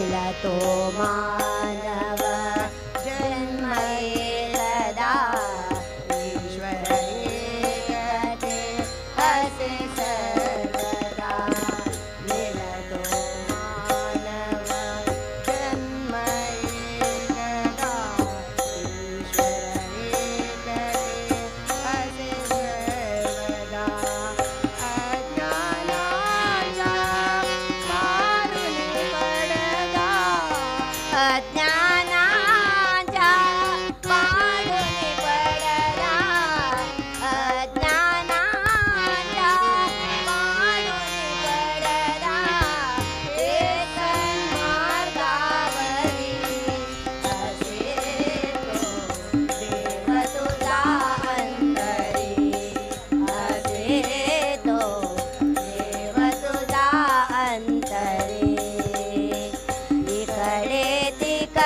तो मानव जन्म सदा ईश्वर एकते असे सर्वदा मिलतो मानव जन्म एकदा ईश्वर एकते असे सर्वदा अज्ञानाचा मारुनी पडदा अज्ञानाच्या पाडुनी पडदा अज्ञानाच्या पाडुनी पडदा हे सन्मार्गावरी असे तो देव तुझा अंतरी असे तो देव तुझा अंतरी इकडे तिकडे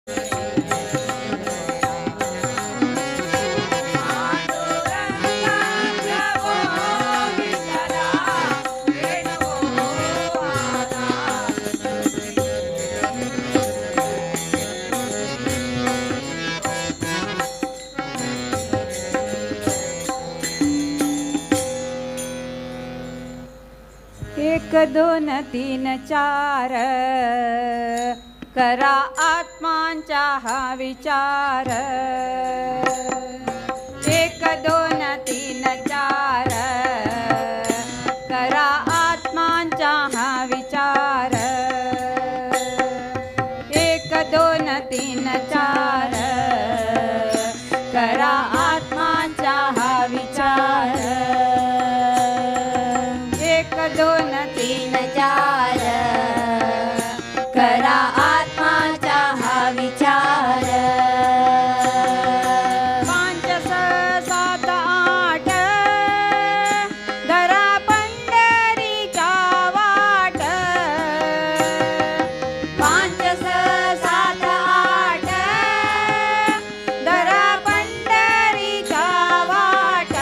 एक दोन तीन चार करा आत्मांचा हा विचार. एक दोन तीन चार करा आत्मांचा हा विचार. एक दोन तीन चार करा आत्मांचा हा विचार. एक दोन तीन चार करा आत्माचा हा विचार. पांच सात आठ धरा पंढरीच्या वाट. पांच सात आठ धरा पंढरीच्या वाट.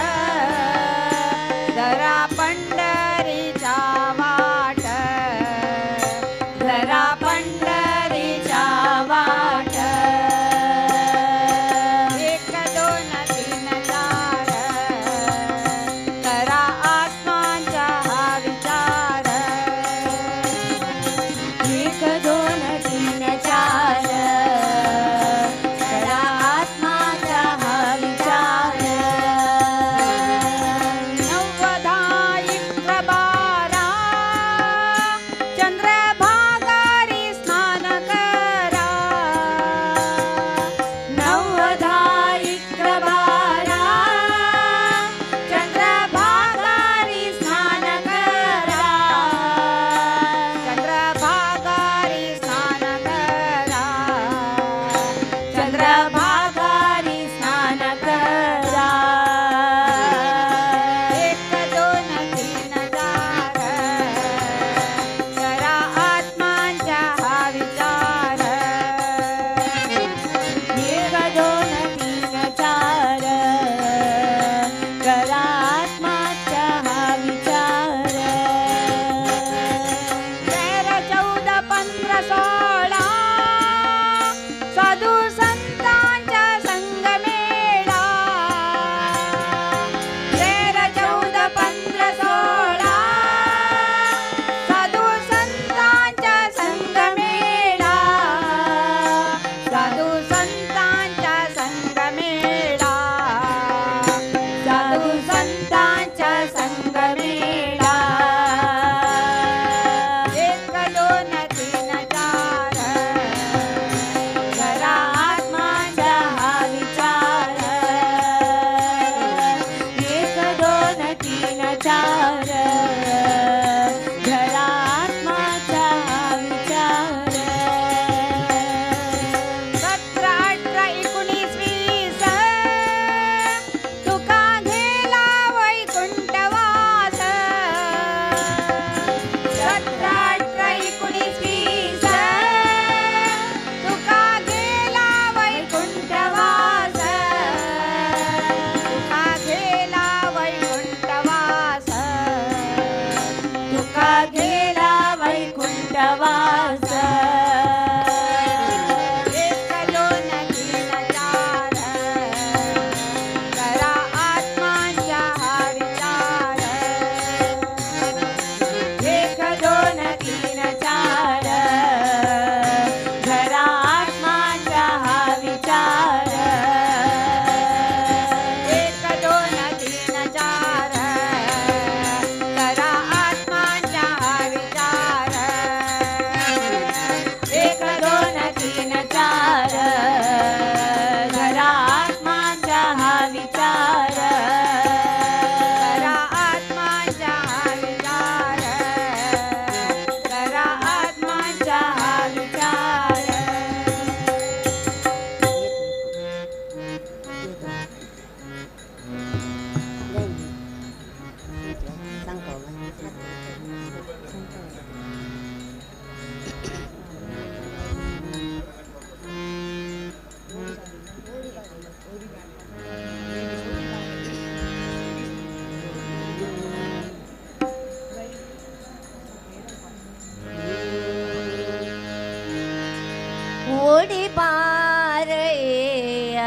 ಪಾರಯ್ಯ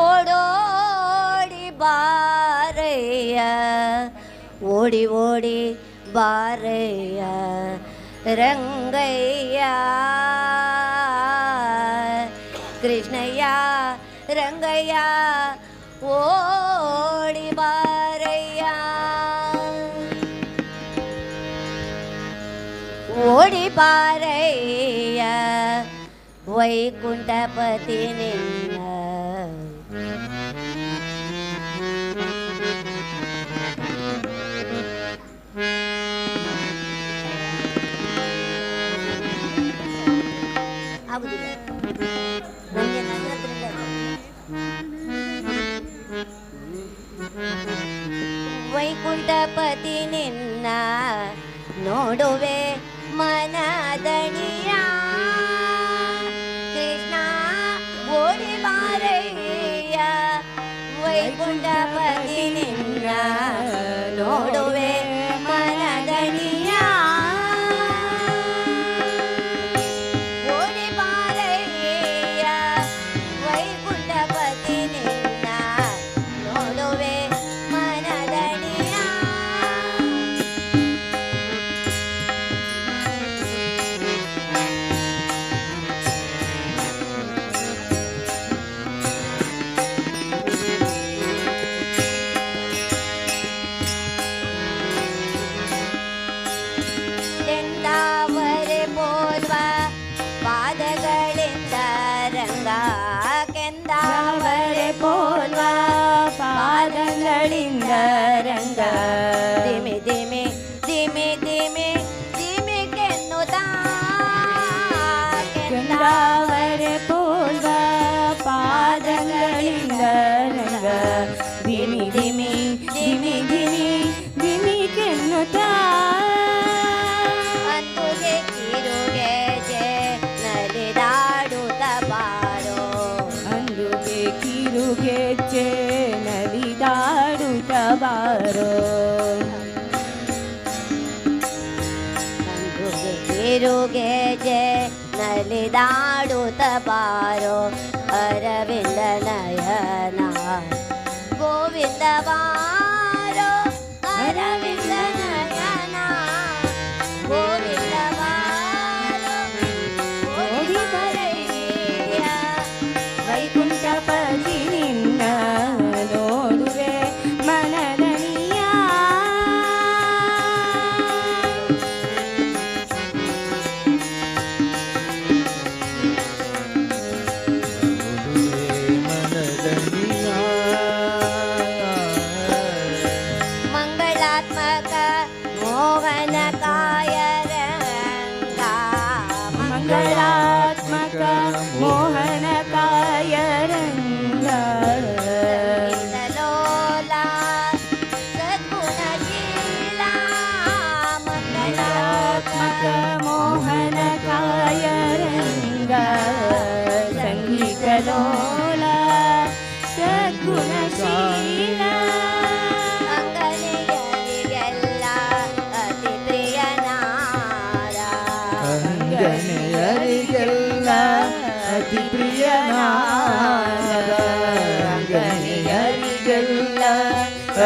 ಓಡೋಡಿ ಬಾರಯ್ಯ ಓಡಿ ಓಡಿ ಬಾರಯ್ಯ ರಂಗಯ್ಯ ಕೃಷ್ಣಯ್ಯ ರಂಗಯ್ಯ ಓಡಿ ಬಾರಯ್ಯ ಓಡಿ ಬಾರಯ್ಯ ವೈಕುಂಠಪತಿ ನಿನ್ನ ಆಗುದಿಲ್ಲ ನನಗೆ ನನ್ನ ಹತ್ರದಿಂದ ವೈಕುಂಠಪತಿ ನಿನ್ನ ನೋಡುವೆ ಮನದಣಿಯ ಕೃಷ್ಣ ಓಡಿ ಬಾರಯ್ಯ ವೈಕುಂಠಪತಿ ನಿನ್ನ ನೋಡುವೆ ಮನದಣಿಯ ಓಡಿ ಬಾರಯ್ಯ ವೈಕುಂಠಪತಿ ನಿನ್ನ ನೋಡುವೆ ಮನದಣಿಯ ಕೆಂದಾವರೆ ಪೋಲ್ವ ಪಾದಗಳಿಂದ ರಂಗ ಕೆಂದಾವರೆ ಪೋಲ್ವ ಪಾದಗಳಿಂದ ರಂಗ ದಿಮಿ ದಿಮಿ ದಿಮಿ ದಿಮಿ ದಿಮಿ ಕೆನ್ನುತ್ತ ಕೆಂದಾವರೆ ಪೋಲ್ವ ಪಾದಗಳಿಂದ ರಂಗ ದಿಮಿ ದಿಮಿ ದಿಮಿ ದಿಮಿ ದಿಮಿ ಕೆನ್ನುತ್ತ ಅಂದುಗೆ ಕಿರುಗೆಜೆ ನಲಿದಾಡುತ್ತ ಬಾರೋ ಅಂದುಗೆ ಕಿರುಗೆಜ್ಜೆ ನಲಿದಾಡುತ್ತ ಬಾರೋ ಅಂದುಗೆ ಕಿರುಗೆಜೆ ನಲಿದಾಡುತ್ತ ಬಾರೋ ಅರವಿಂದ ನಯನ ಗೋವಿಂದ ಬಾರೋ ಅರವಿಂದ ನಯನ ಗೋವಿಂದ ಬಾರೋ ಓಡಿ ಬರಯ್ಯ ವೈಕುಂಠಪತಿ ನಿನ್ನ ನೋಡುವೆ ಮನದಣಿಯ ಮಂಗಳಾತ್ಮಕ ಮೋಹನಕಾಯ ರಂಗ ಮಂಗಳಾತ್ಮಕ ಮೋಹನಕಾಯ ರಂಗ ಲೋಲ ಸದ್ಗುಣಶೀಲ ಮಂಗಳಾತ್ಮಕ ಮೋಹನಕಾಯ ರಂಗ ಸಂಗೀತ ಲೋಲ ಸದ್ಗುಣಶೀಲ ಅಂಗನೆಯರಿಗೆಲ್ಲ ಅತಿ ಪ್ರಿಯನಾದ ಅಂಗನೆಯರಿಗೆಲ್ಲ ಅತಿ ಪ್ರಿಯನಾದ ಅಂಗನೆಯರಿಗೆಲ್ಲ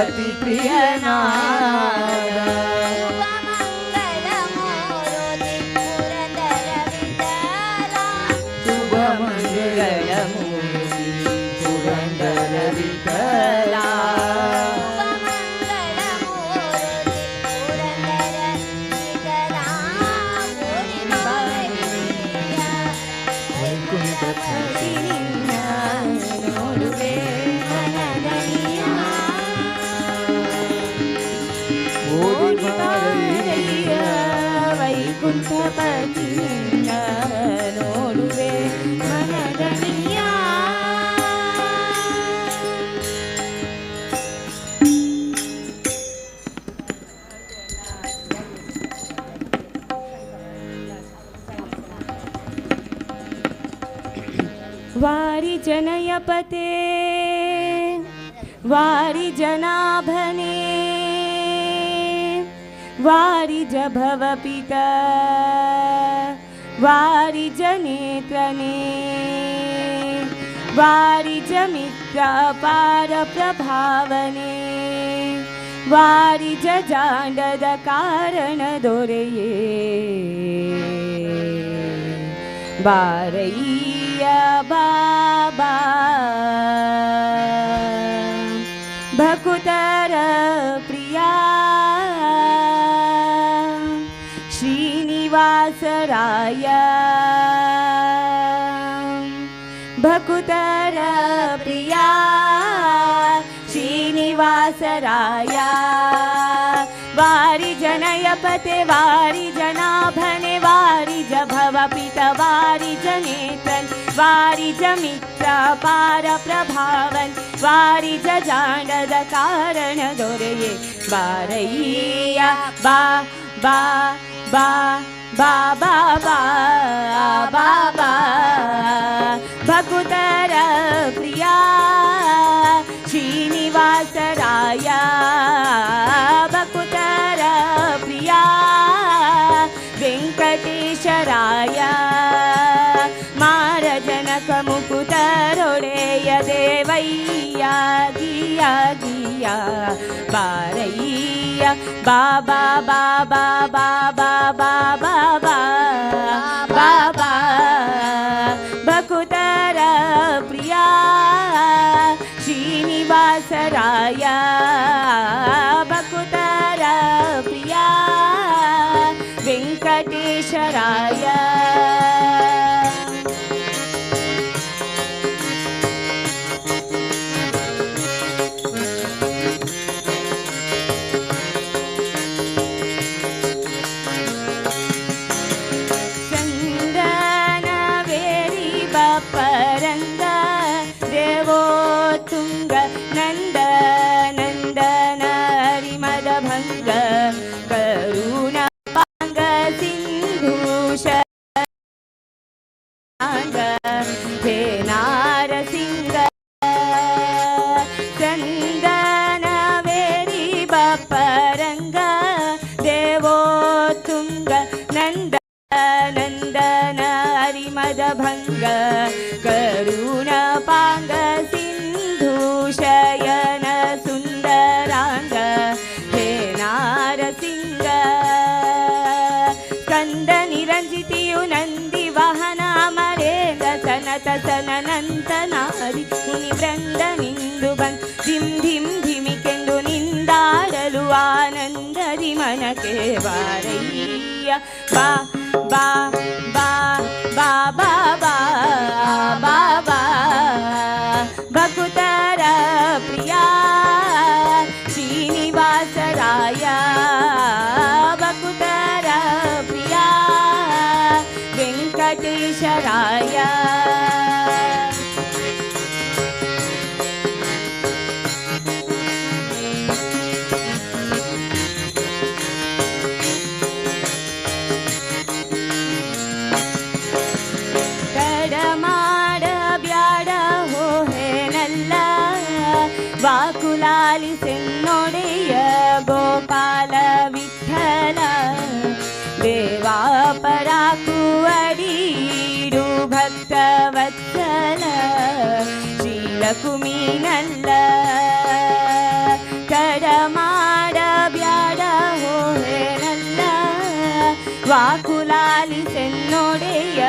ಅತಿ ಪ್ರಿಯನಾದ ಶುಭ ಮಂಗಳ ಮೂರುತಿ ಪುರಂದರ ವಿಠಲ ವೈಕುಂಠಪತಿ ನಿನ್ನ ನೋಡುವೆ ಮನದಣಿಯ ಓಡಿ ಬಾರಯ್ಯ ವೈಕುಂಠಪತಿ ನಿನ್ನ ನೋಡುವೆ ಮನದಣಿಯ ವಾರಿ ಜನಯಪತೆ ವಾರಿ ಜನಾಭನೆ ವಾರಿ ಜಭವಪಿತ वारिजनेत्रने वारिजमित्रापार प्रभावने वारिज जांडद कारण दोरेये बारैया बाबा भकुतर प्रिया श्रीनिवासराय भकुतर प्रिया श्रीनिवासराय वारिजनयपते वारिजनाभने वारिज भवपित वारिजनेत्रन् वारिजमित्रापार प्रभावन् वारिज जांडद कारण दोरेये बारैया बा बा बा बा बा बा बा बा भकुतर प्रिया श्रीनिवासराय भकुतर प्रिया वेंकटेशराय मारजनक मुकुटरोडेय देवैया गिया गिया बारैया बाबा बाबा बाबा बाबा बाबा भकुतर प्रिया श्रीनिवासराय भकुतर प्रिया वेंकटेशराय परंग देवो तुंग नंद नंदन हरिमद भंग करुणा पांग सिंधुष हे नारसिंग चंदन वेरी बपरंग देवो तुंग नंद नंदन हरिमद भंग करुण पांग सिंधुशयन सुंदरांग हे नारसिंग स्कंद निरंजितियु नंदी वाहन अमरेंद्र सनत सननंत नारी मुनि वृंद निंदु बंद धिम धिम धिमिकेंदु निंदाडलु आनंदरि मनके वारैया बा बा बा बा बा बा बा बा भकुतर प्रिया श्रीनिवासराय भकुतर प्रिया वेंकटेशराय वाकुलाली सेन्नोडेय गोपाल विठ्ठल देवा पराकुवडीडु भक्त वत्सल शीलकुमीनल्ल कಡಮಾಡ ಬ್ಯಾಡ ಹೋಹೆನಲ್ಲ ವಾಕುಲಾಲಿ ಸೆನ್ನೊಡೆಯ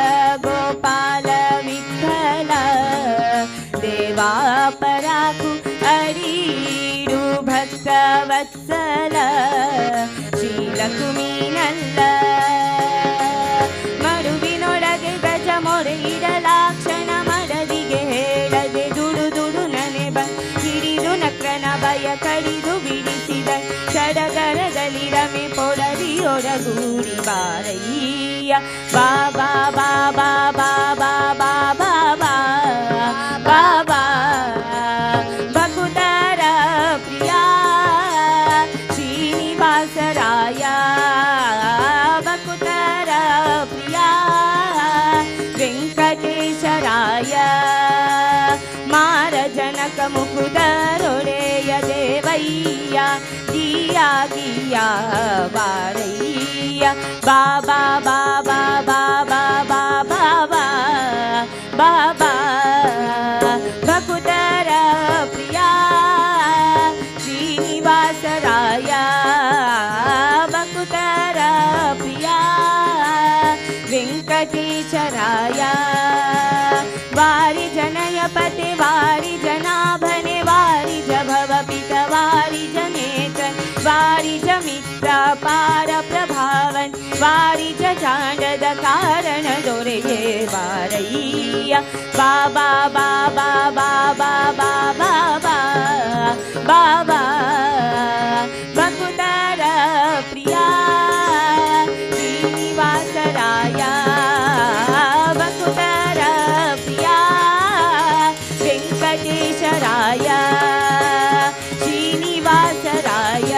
ಗೋಪಾಲ ವಿಠ್ಠಲ ದೇವಾ ಪರಾಕು ಅಡೀಡು ಭಕ್ತ ವತ್ಸಲ ಶ್ರೀಲಕುಮೀನಲ್ಲ ಮಡುವಿನೊಳಗೆ ಗಜ ಮೊರೆ ಇಡಲಾಕ್ಷಣ ಮಡದಿಗೆ ಹೇಳದೆ ದುಡು ದುಡು ನನೆ ಹಿಡಿದು ನಕ್ರನ ಭಯ ಕಡಿದು ಬಿಡಿಸಿದ ಸಡಗರದಲ್ಲಿ ರಮೆ ಪೊಡರಿಯೊಡಗೂಡಿ ಬಾರಯ್ಯ ಬಾಬಾ ಬಾಬಾ ಬಾಬಾ ಬಾಬಾ ಬಾಬಾ ಭಕುತರ ಪ್ರಿಯ ಶ್ರೀನಿವಾಸರಾಯ ಭಕುತರ ಪ್ರಿಯ ವೆಂಕಟೇಶರಾಯ ಮಾರ ಜನಕ ಮುಕುದರೊಡೆಯ ದೇವಯ್ಯ ಗಿಯ ಗಿಯ ಬಾರಯ್ಯ ಬಾಬಾ ಬಾಬಾ ಬಾಬಾ वारिज मित्र पार प्रभावन वारिज चांडद कारण दोरेये वारैया बाबा बाबा बाबा बाबा बाबा भकुतर प्रिया श्रीनिवासराया भकुतर प्रिया वेंकटेशराय श्रीनिवासराय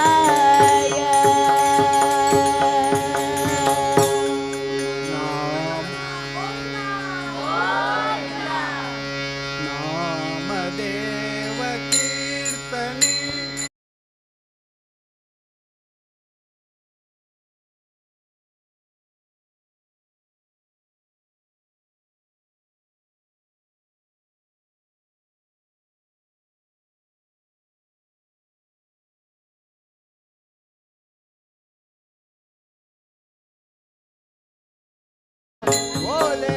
वेंकटेशराय नामदेव कीर्तनी बोले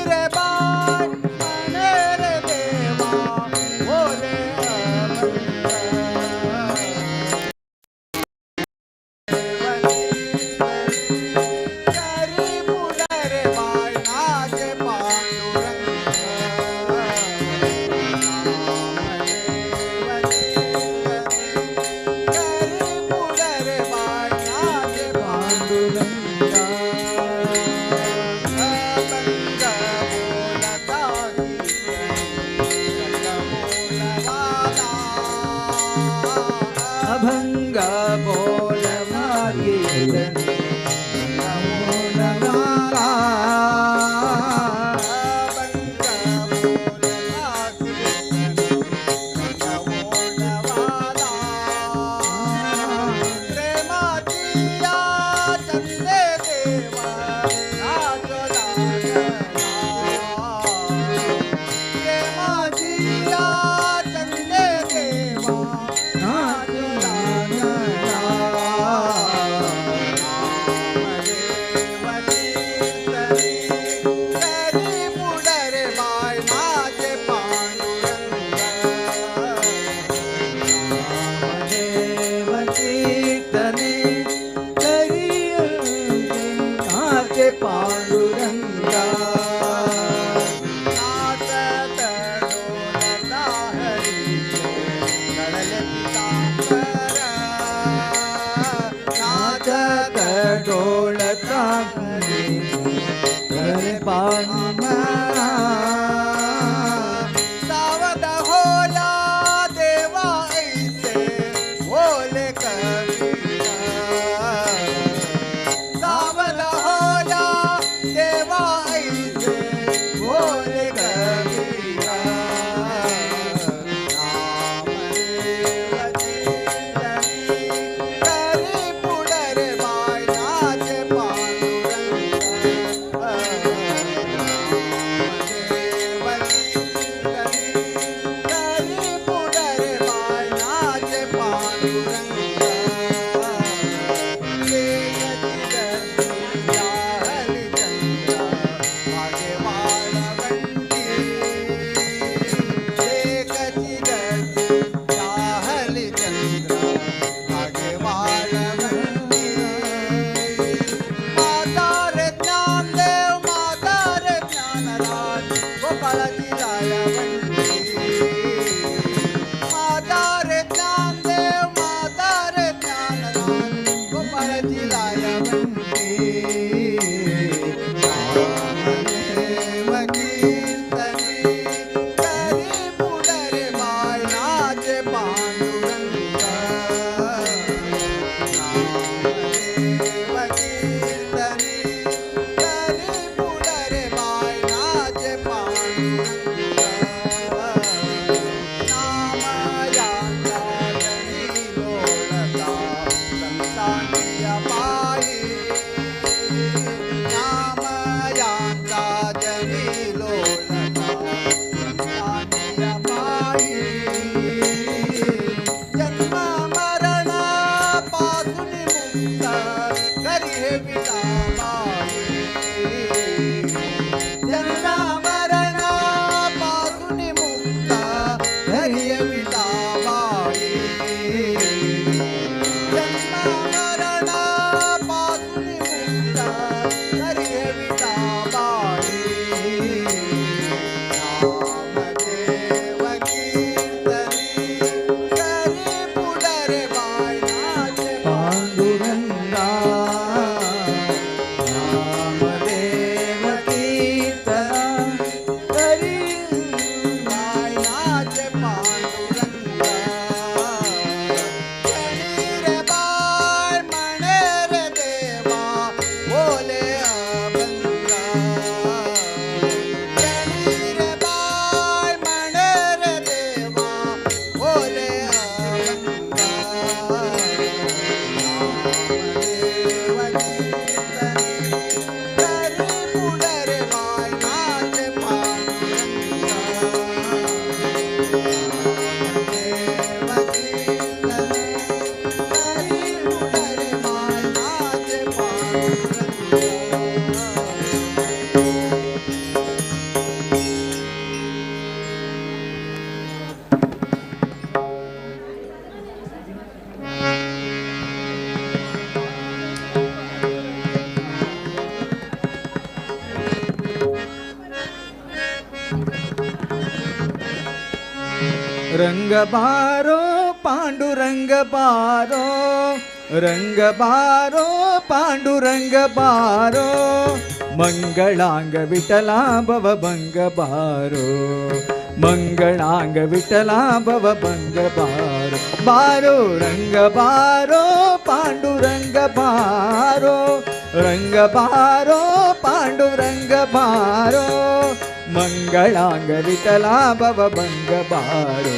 रे बाण मने रे देवा बोले करी पुडरे बाय नाच अभंग बोल कीर्तनी पांडुरंगा नाचत डोलता हरी गडल पितांबर नाचत डोलता पांडुरंगा सावध होला देवा ऐसे बोले कबीरा सावध होला देवा ऐसे बोले कबीरा नामदेव कीर्तनी करी पुडरे बाय नाच पांडुरंगा रंग बारो पांडुरंग बारो, रंग बारो पांडुरंग बारो, मंगलांग विठला भवभंग बारो, मंगलांग विठला भवभंग बारो, बारो रंग बारो पांडुरंग बारो, रंग बारो पांडुरंग बारो, मंगलांग विठला भवभंग बारो,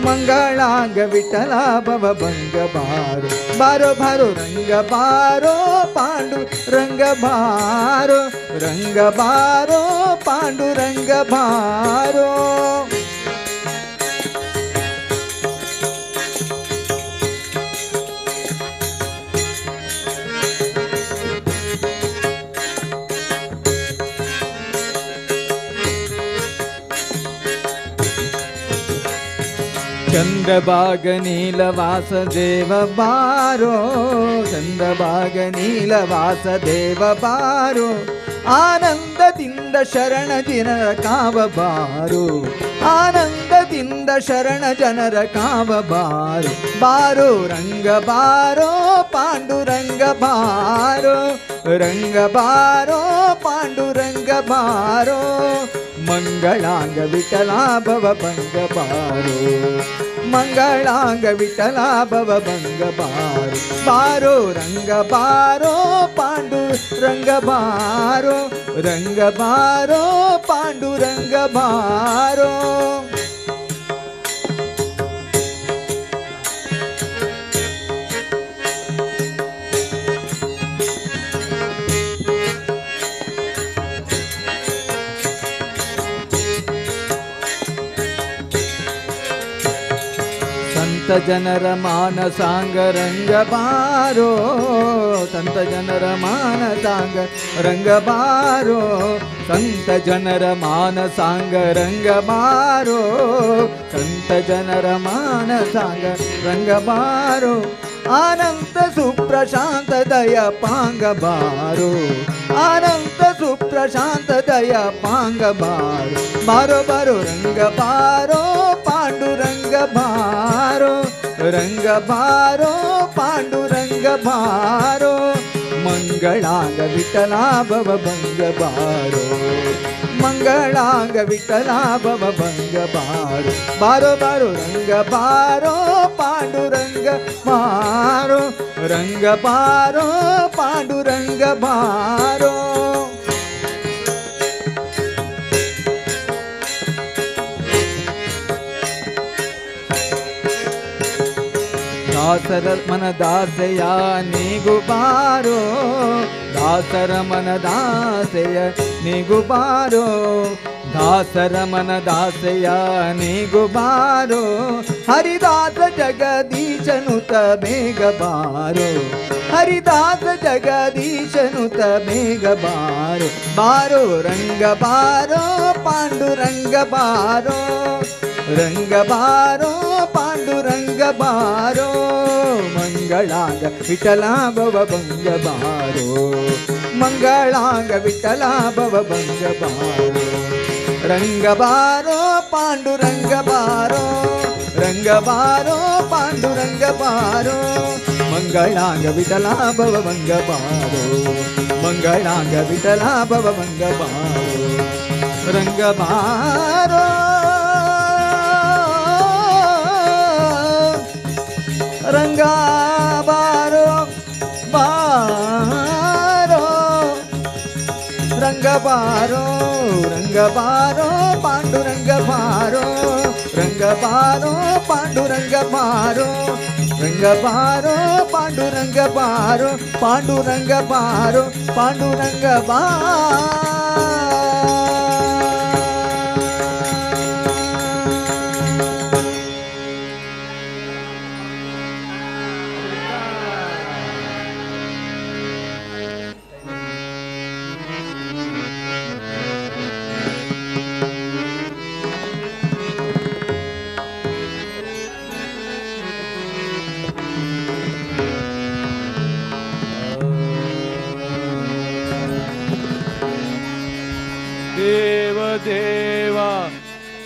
मंगलांग विठला भवभंग बारो, बारो बारो रंग बारो पांडुरंग बारो, रंग बारो पांडुरंग बारो. चंद्रभाग नील वासुदेव बारो, चंद्रभाग नील वासुदेव बारो, आनंदದಿಂದ ಶರಣ ಜನರ ಕಾವ ಬಾರೋ, ಆನಂದದಿಂದ ಶರಣ ಜನರ ಕಾವ ಬಾರೋ, ಬಾರೋ ರಂಗ ಬಾರೋ ಪಾಂಡುರಂಗ ಬಾರೋ, ರಂಗ ಬಾರೋ ಪಾಂಡುರಂಗ ಬಾರೋ, ಮಂಗಳಾಂಗ ವಿಠಲಾ ಭವಭಂಗ ಬಾರೋ, ಮಂಗಳಾಂಗ ವಿಠಲಾ ಭವಭಂಗ ಬಾರೋ, ಬಾರೋ ರಂಗ ಬಾರೋ ಪಾಂಡುರಂಗ ಬಾರೋ, ರಂಗ ಬಾರೋ ಪಾಂಡುರಂಗ ಬಾರೋ. ಸಂತ ಜನರ ಮಾನಸಾಂಗ ರಂಗ ಬಾರೋ, ಸಂತ ಜನರ ಮಾನಸಾಂಗ ರಂಗ ಬಾರೋ, ಸಂತ ಜನರ ಮಾನಸಾಂಗ ರಂಗ ಬಾರೋ, ಸಂತ ಜನರ ಮಾನಸಾಂಗ ರಂಗ ಬಾರೋ, ಆನಂದ ಸುಪ್ರಶಾಂತ ದಯ ಪಾಂಗ ಬಾರೋ, ಆನಂದ ಸುಪ್ರಶಾಂತ ದಯ ಪಾಂಗ ಬಾರೋ, ಬಾರೋ ಬಾರೋ ರಂಗ ಬಾರೋ ಪಾಂಡುರಂಗ ಬಾರೋ, ರಂಗ ಬಾರೋ ಪಾಂಡುರಂಗ ಬಾರೋ, ಮಂಗಳಾಂಗ ವಿಠಲಾ ಭವಭಂಗ ಬಾರೋ, ಮಂಗಳಾಂಗ ವಿಠಲಾ ಭವಭಂಗ ಬಾರೋ, ಬಾರೋ ಬಾರೋ ರಂಗ ಬಾರೋ ಪಾಂಡುರಂಗ ಬಾರೋ, ರಂಗ ಬಾರೋ ಪಾಂಡುರಂಗ ಬಾರೋ. ದಾಸರ ಮನದಾಸೆಯ ನೀಗು ಬಾರೋ, ದಾಸರ ಮನದಾಸೆಯ ನೀಗು ಬಾರೋ, ದಾಸರ ಮನದಾಸೆಯ ನೀಗು ಬಾರೋ, ಹರಿದಾಸ ಜಗದೀಶನುತ ಬೇಗ ಬಾರೋ, ಹರಿದಾಸ ಜಗದೀಶನುತ ಬೇಗ ಬಾರೋ, ಬಾರೋ ರಂಗ ಬಾರೋ ಪಾಂಡುರಂಗ ಬಾರೋ, ರಂಗ ಬಾರೋ ಪಾಂಡುರಂಗ ಬಾರೋ, ಮಂಗಳಾಂಗ ವಿಠಲಾ ಭವಭಂಗ ಬಾರೋ, ಮಂಗಳಾಂಗ ವಿಠಲಾ ಭವಭಂಗ ಬಾರೋ, ರಂಗ ಬಾರೋ ಪಾಂಡುರಂಗ ಬಾರೋ, ರಂಗ ಬಾರೋ ಪಾಂಡುರಂಗ ಬಾರೋ, ಮಂಗಳಾಂಗ ವಿಠಲಾ ಭವಭಂಗ ಬಾರೋ, ಮಂಗಳಾಂಗ ವಿಠಲಾ ಭವಭಂಗ ಬಾರೋ, ರಂಗ ಬಾರೋ ರಂಗ ಬಾರೋ ಬಾರೋ, ರಂಗ ಬಾರೋ, ರಂಗ ಬಾರೋ ಪಾಂಡುರಂಗ ಬಾರೋ, ರಂಗ ಬಾರೋ ಪಾಂಡುರಂಗ ಬಾರೋ, ರಂಗ ಬಾರೋ ಪಾಂಡುರಂಗ ಬಾರೋ, ಪಾಂಡುರಂಗ ಬಾರೋ ಪಾಂಡುರಂಗ ಬಾರೋ. देव देवा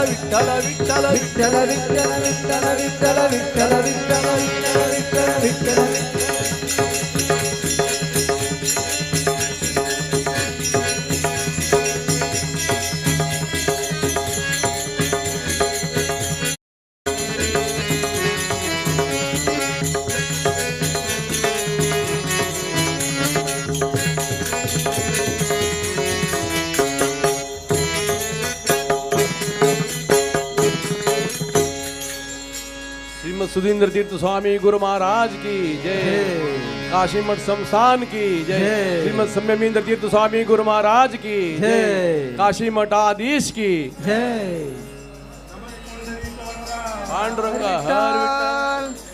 ವಿಠಲ ವಿಠಲ ವಿಠಲ ವಿಠಲ ವಿಠಲ ವಿಠಲ ವಿಠಲ ವಿಠಲ ವಿಠಲ ವಿಠಲ ವಿಠಲ श्रीमद सुधींद्र तीर्थ स्वामी गुरु महाराज की जय। काशी मठ संस्थान की जय। जय। श्रीमद सम्यमींद्र तीर्थ स्वामी गुरु महाराज की जय। काशी मठाधीश की जय। पांडुरंग हर विठ्ठल।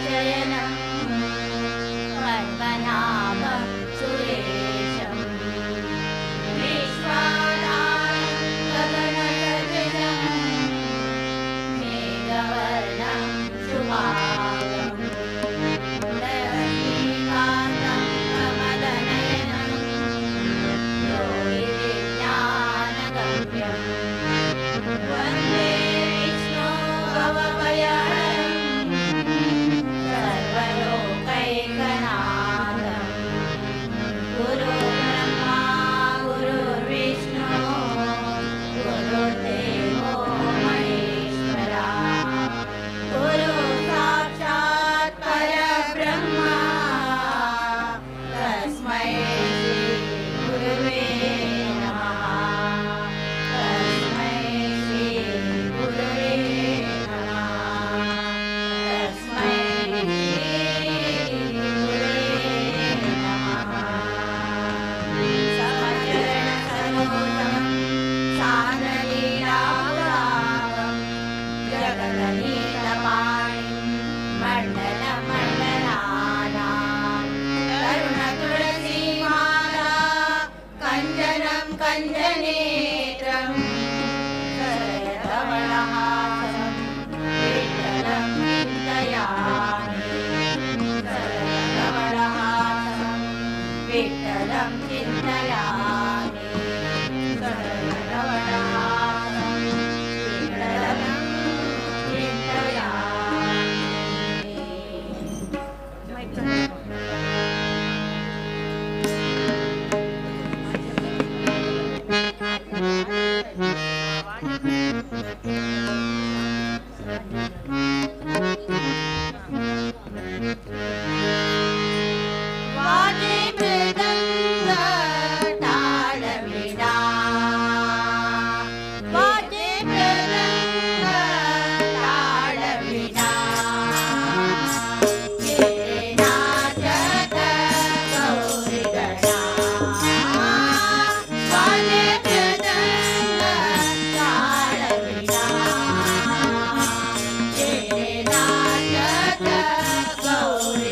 शयनं पद्मनाभं सुरेशं विश्वाधारं गगनसदृशं मेघवर्णं शुभांगं लक्ष्मीकान्तं कमलनयनं योगिविज्ञानगम्यं वन्दे विष्णो भवभयहरं सर्वलोकैकनाथं गुरुर्ब्रह्मा गुरुर्विष्णु गुरुर्देवो महेश्वरा गुरु साक्षात् परब्रह्मा तस्मै श्री गुरुवे नमः तस्मै श्री गुरुवे नमः तस्मै श्री गुरुवे नमः समचरणसरोजं सानलीलापुराणं जगदनीतपाणिं मण्डलमण्डलानां करुणतुलसीमाला कञ्जनं कञ्जनेत्रं सरलधवलहासं विठ्ठलं चिन्तयामि सरलधवलहासं विठ्ठलं चिन्तयामि सरलधवलहासं विठ्ठलं वाजे मृदंग तालवीणा वाजे मृदंग तालवीणा ये नाचत गौरीगणा वाजे मृदंग तालवीणा ये नाचत गौरी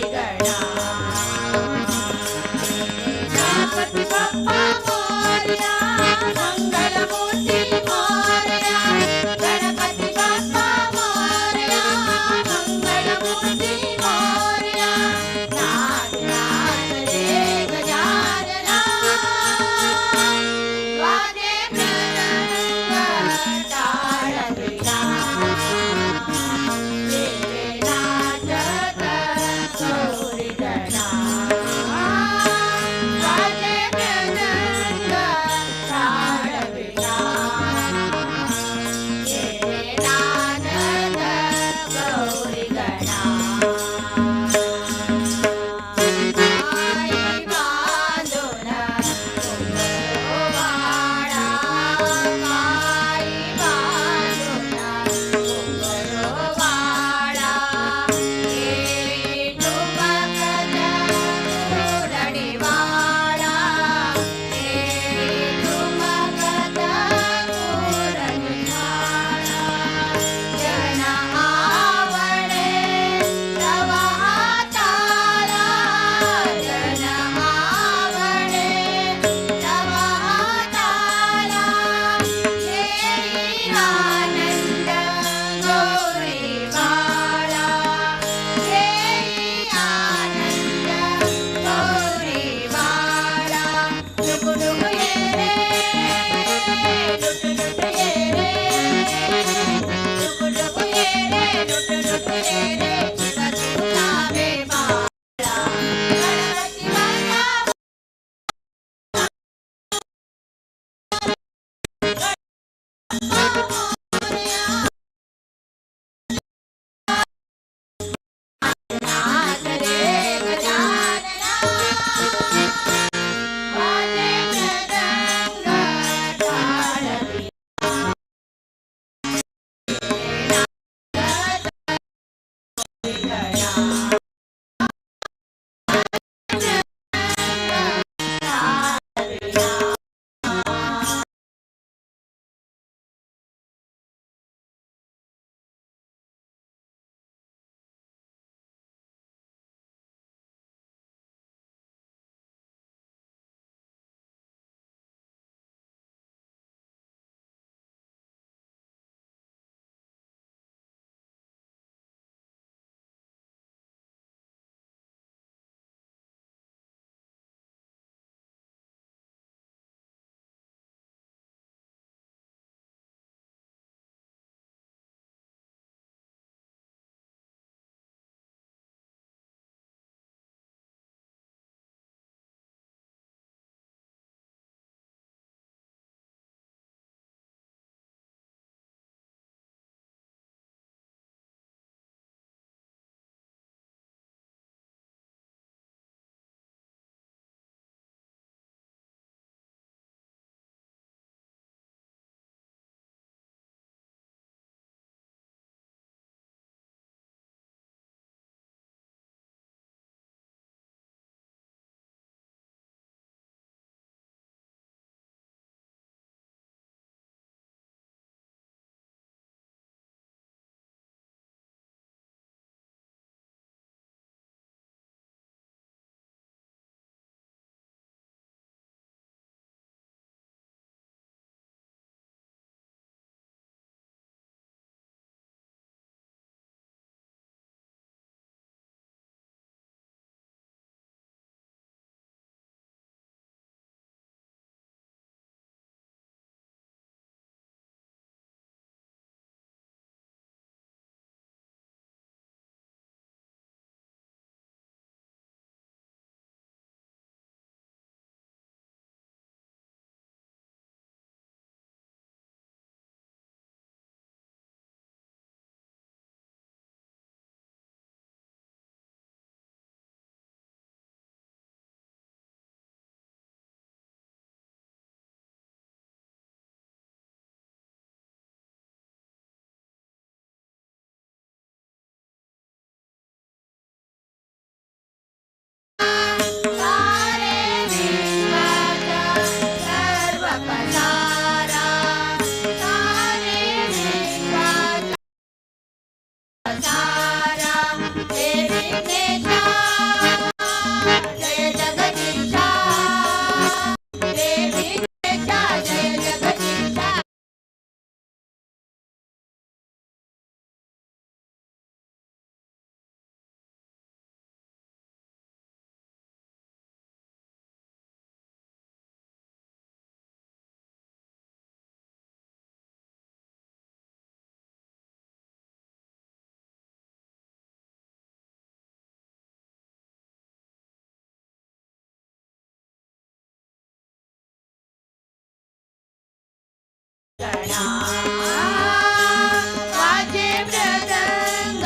वाजे मृदंग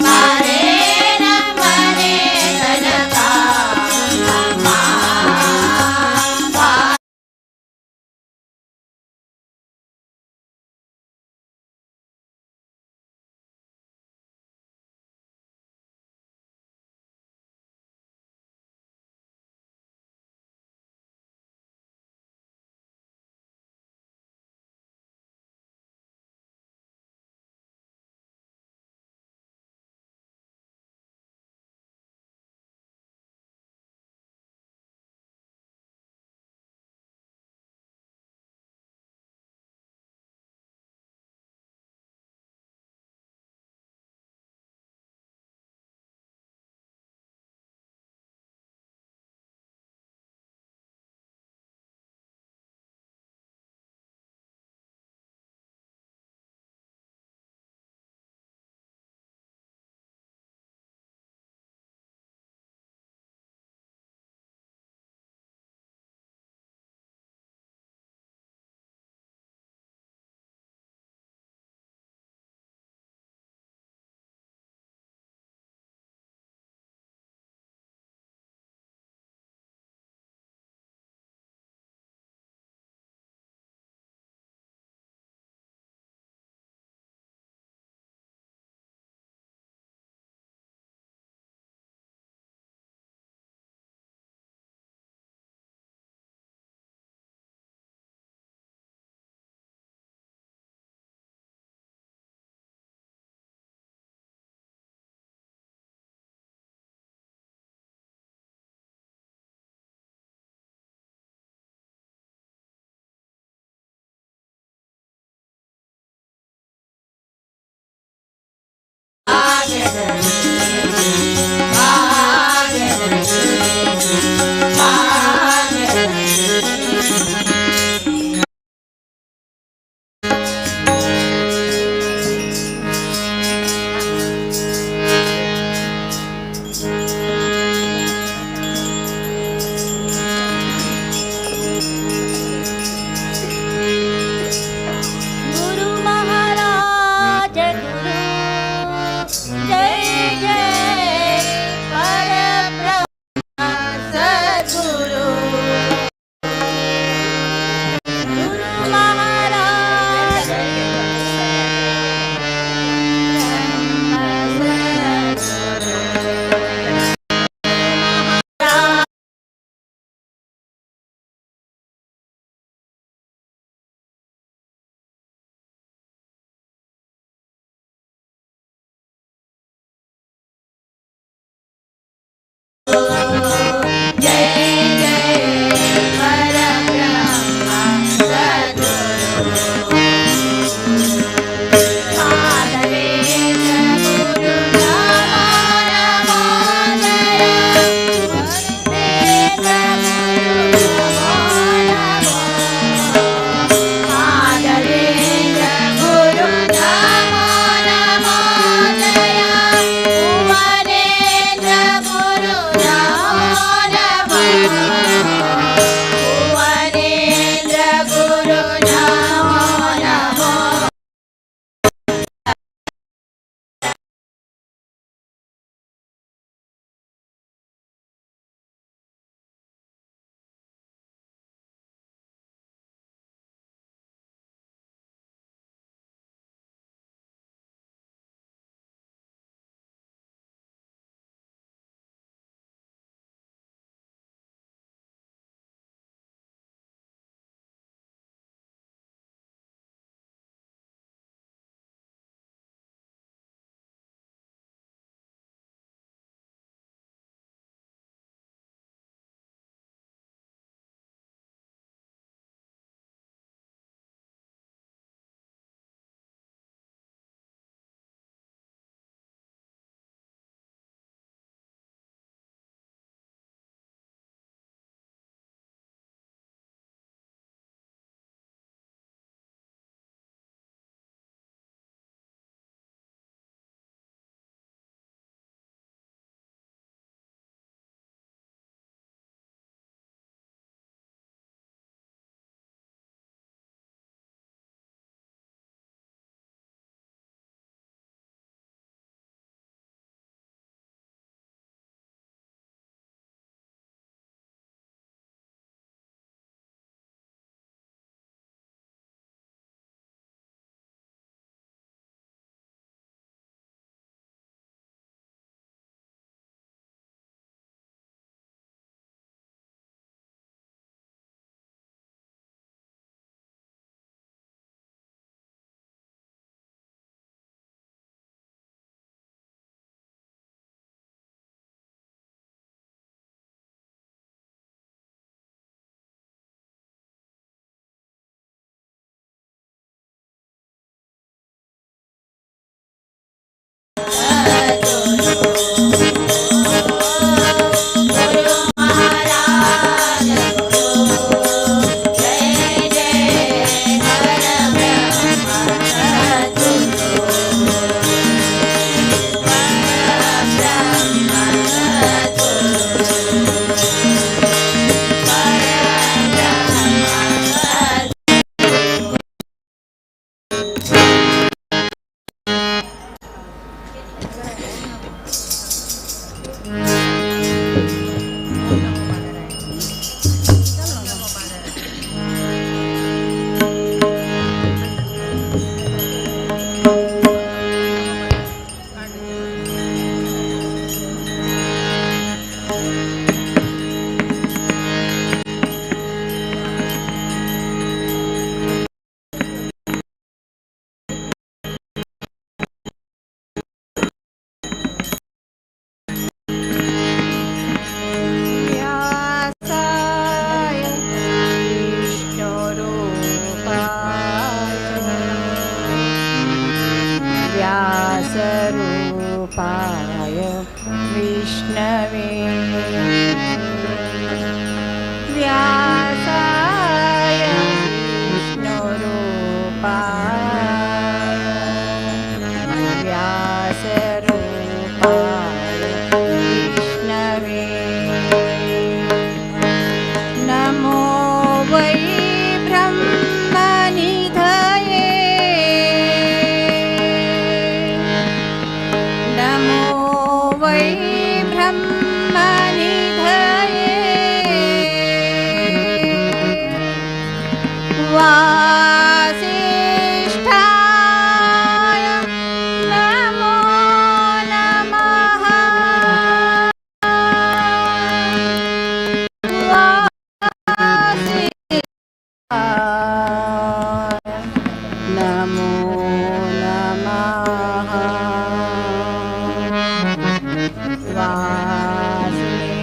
Hare व्यासरूपाय विष्णवे व्यासाय विष्णुरूपाय व्यासरूपाय विष्णवे नमो वै ब्रह्मनिधये नमो वै ब्रह्मनिधये वासिष्ठाय नमो नमः नमो नमः वासिष्ठाय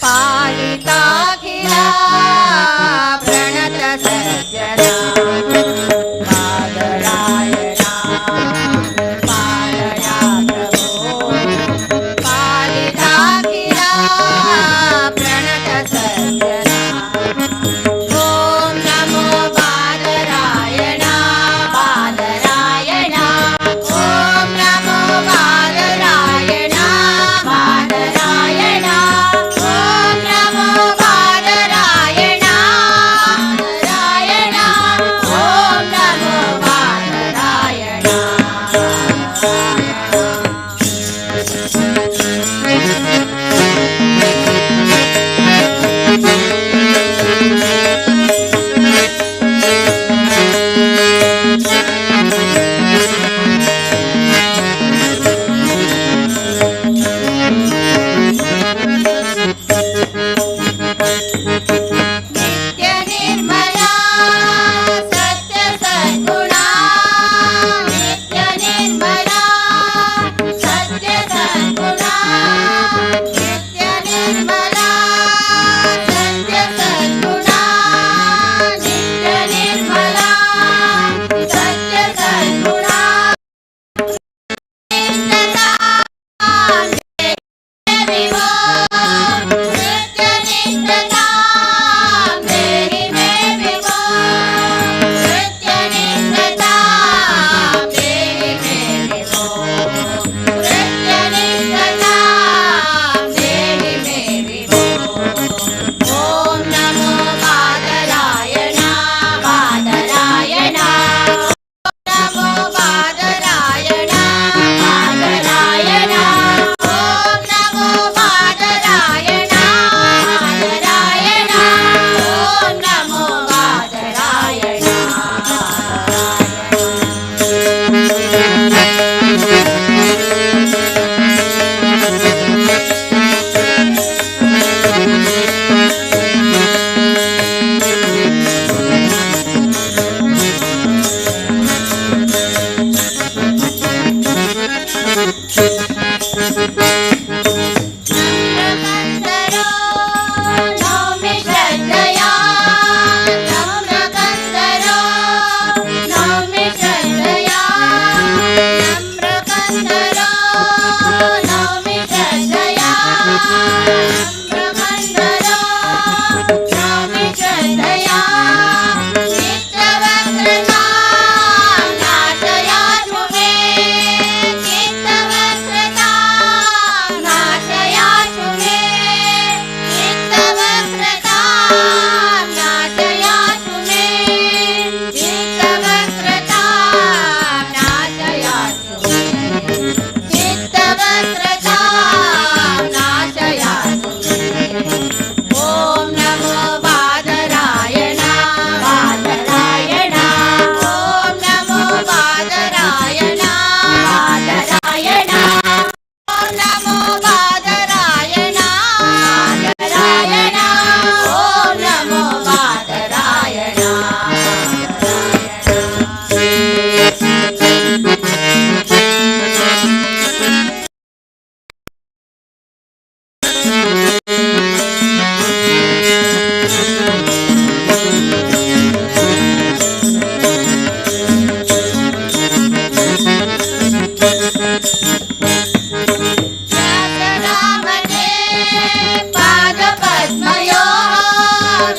पालिताखिला प्रणत सज्जना बादरायणा पालया प्रभो पालिताखिला प्रणत सज्जना ॐ नमो बादरायणा बादरायणा ॐ नमो बादरायणा बादरायणा ॐ नमो बादरायणा बादरायणा ॐ नमो बादरायणा नित्य निर्मला सत्य सद्गुणा नित्य निर्मला सत्य सद्गुणा नित्य निर्मला सत्य सद्गुणा नित्य निर्मला सत्य सद्गुणा विभो नित्य नित्यता मेरी में विभो नित्य नित्यता मेरी में विभो नित्य नित्यता मेरी में विभो ॐ नमो बादरायणा बादरायणा नमो बादरायणा बादरायणा ॐ नमो बादरायणा बादरायणा ॐ नमो बादरायणा नम्रकन्दरो नौमि श्रद्धया नम्रकन्दरो नौमि श्रद्धया नम्रकन्दरो नौमि श्रद्धया नम्रकन्दरो नौमि श्रद्धया चित्तवक्रता नाशयाशु मे चित्तवक्रता नाशयाशु मे चित्तवक्रता नाशयाशु मे चित्तवक्रता नाशयाशु मे चित्तवक्रता नाशयाशु मे ॐ नमो बादरायणा बादरायणा ॐ नमो बादरायणा बादरायणा ॐ नमो बादरायणा बादरायणा ॐ नमो बादरायणा व्यासरामते पादपद्मयोः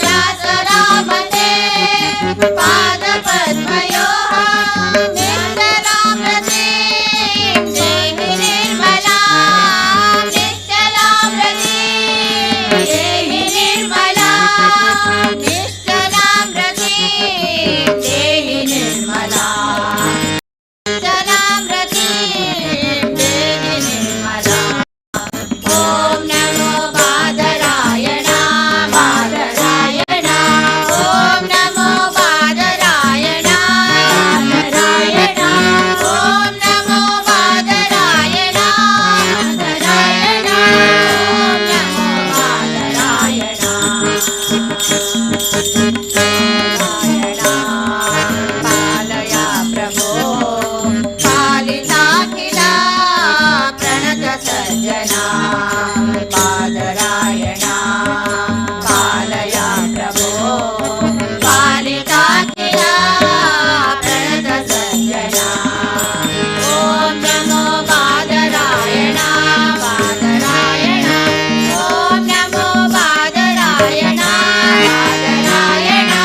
व्यासरामते पादपद्मयोः निश्चलामृते देहि निर्मला निश्चलामृते देहि निर्मला निश्चलामृते देहि निर्मला निश्चलामृते देहि निर्मला ॐ नमो बादरायणा बादरायणा बादरायणा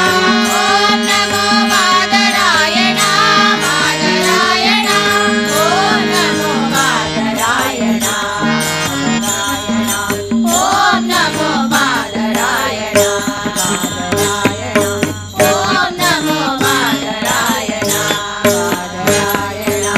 ओम नमो बादरायणा बादरायणा ओम नमो बादरायणा बादरायणा ओम नमो बादरायणा बादरायणा ओम नमो बादरायणा बादरायणा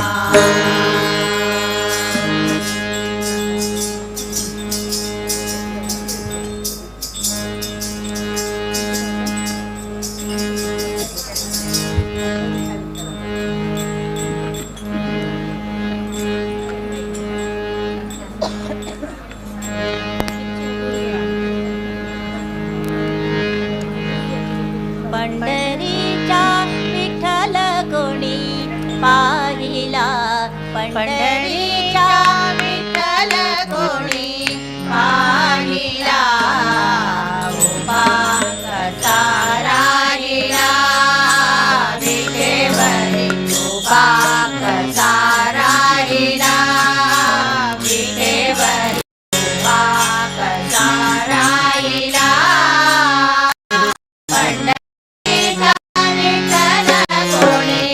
पंढरीचा विठ्ठल कोणी पाहिला पंढरीचा विठ्ठल कोणी पाहिला उभा कसा राहिला विठेवरी उभा कसा राहिला विठेवरी उभा कसा राहिला पंढरीचा विठ्ठल कोणी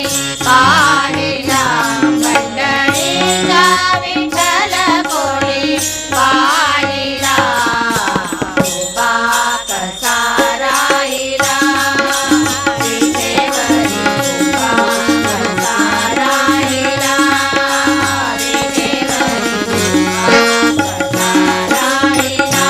पाहिला पंढरीचा विठ्ठल कोणी पाहिला उभा कसा राहिला विठेवरी उभा कसा राहिला विठेवरी उभा कसा राहिला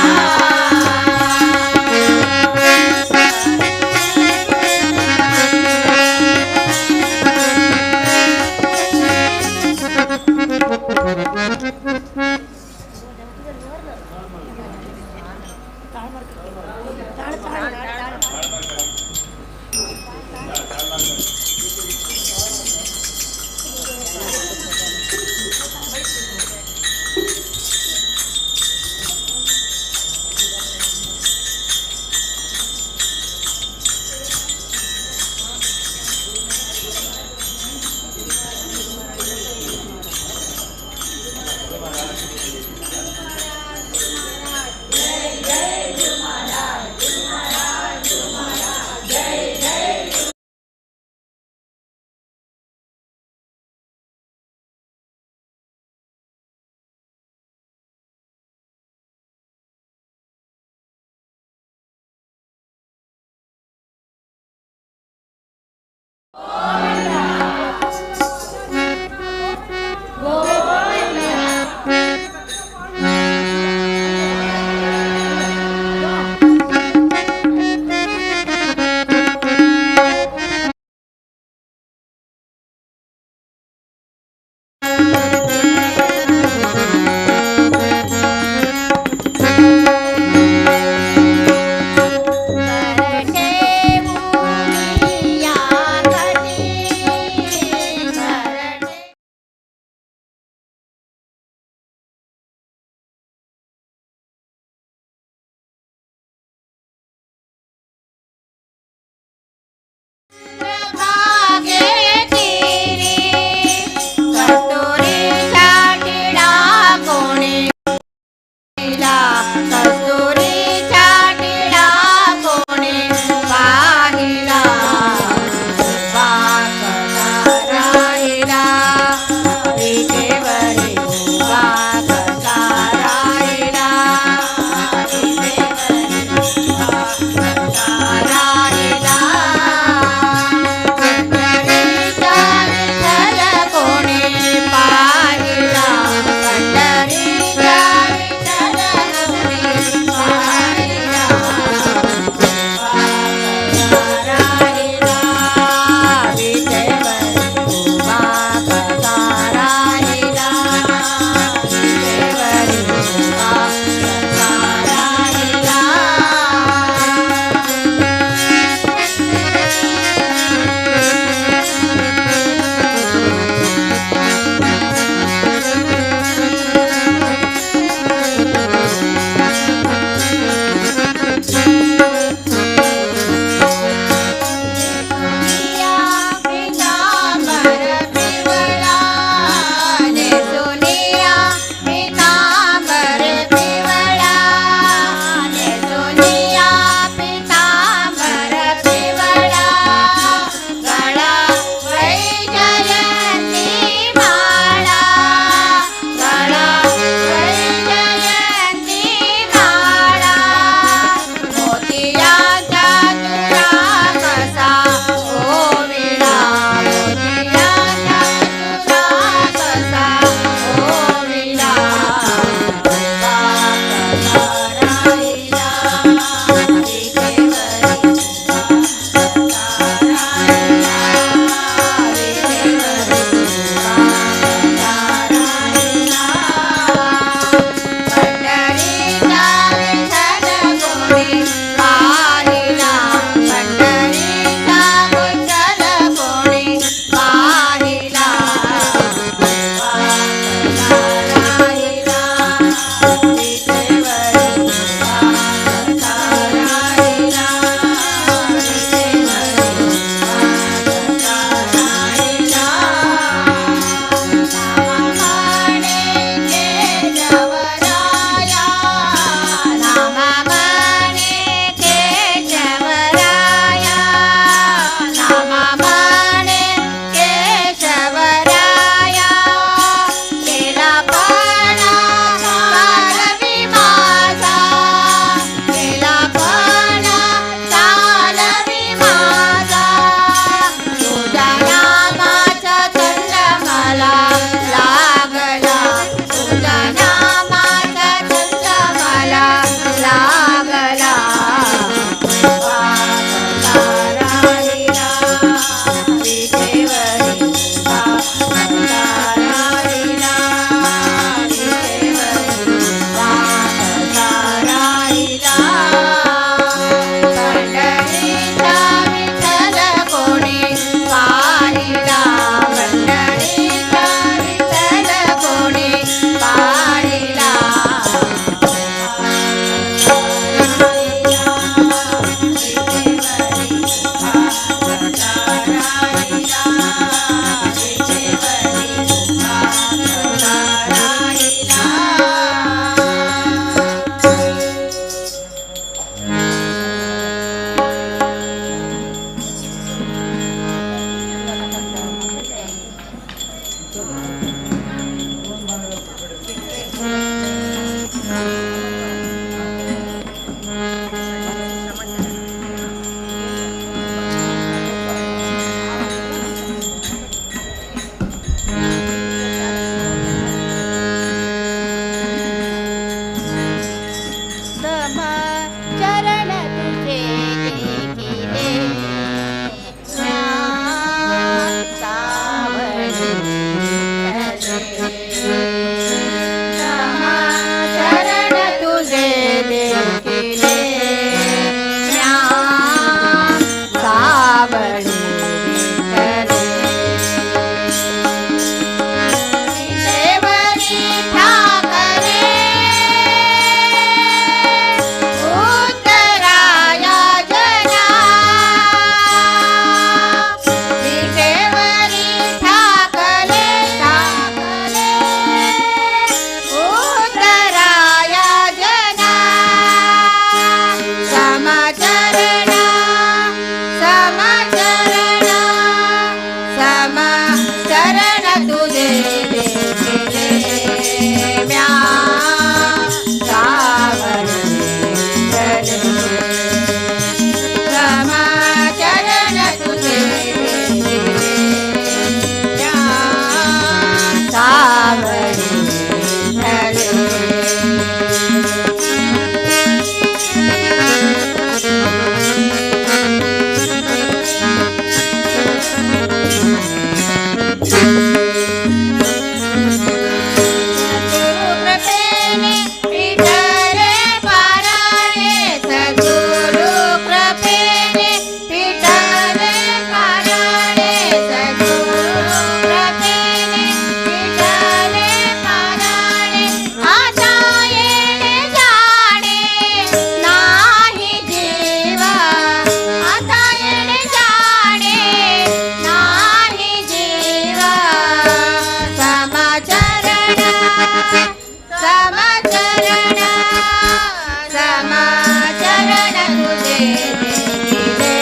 समाचरण तुझे देखिले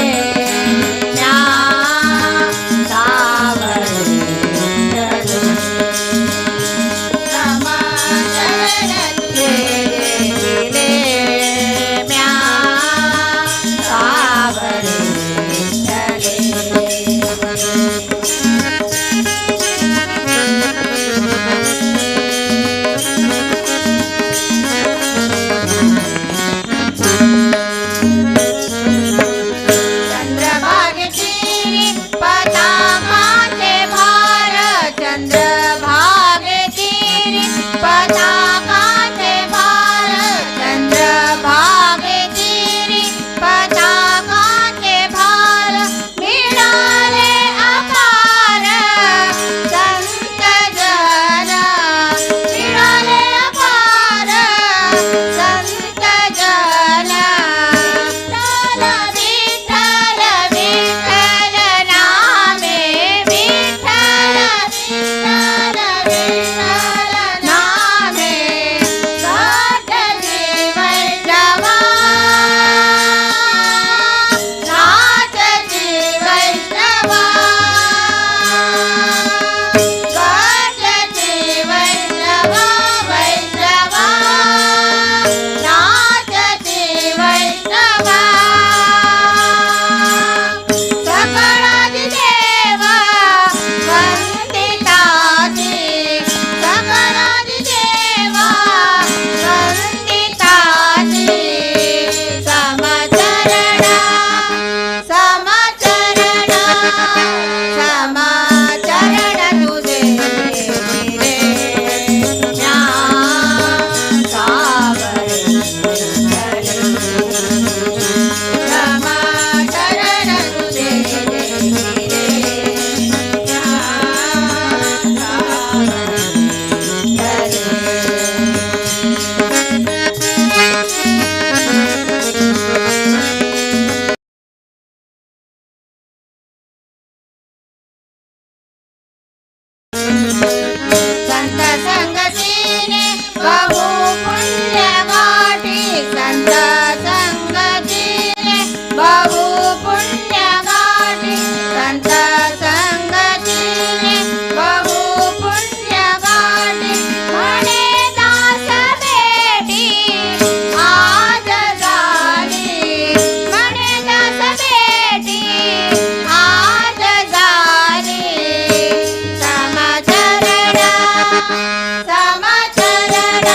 म्या सावरी समाचरण तुझे देखिले म्या सावरी चंद्रभागेची पताकाचे भार चंद्रभागेची पताकाचे भार चंद्रभागेची पताकाचे भार मिळाले अपार संत जन मिळाले अपार संत जन विठ्ठल विठ्ठल नामे विठ्ठल विठ्ठल विठ्ठल नामे गाठली वैष्णवा नाचती वैष्णवा गाठली वैष्णवा वैष्णवा नाचती वैष्णवा सकळादि देवा वंदिताची सकळादि देवा वंदिताची समचरण समचरण समाचरण तुझे देखिले म्या सावरी समाचरण तुझे देखिले म्या संत संगतीने बहु पुण्य गाठी संत संगतीने बहु पुण्य गाठी संत संगतीने बहु पुण्य गाठी म्हणे दास बेटी आज झाली म्हणे दास बेटी आज झाली समाचरण समाचरण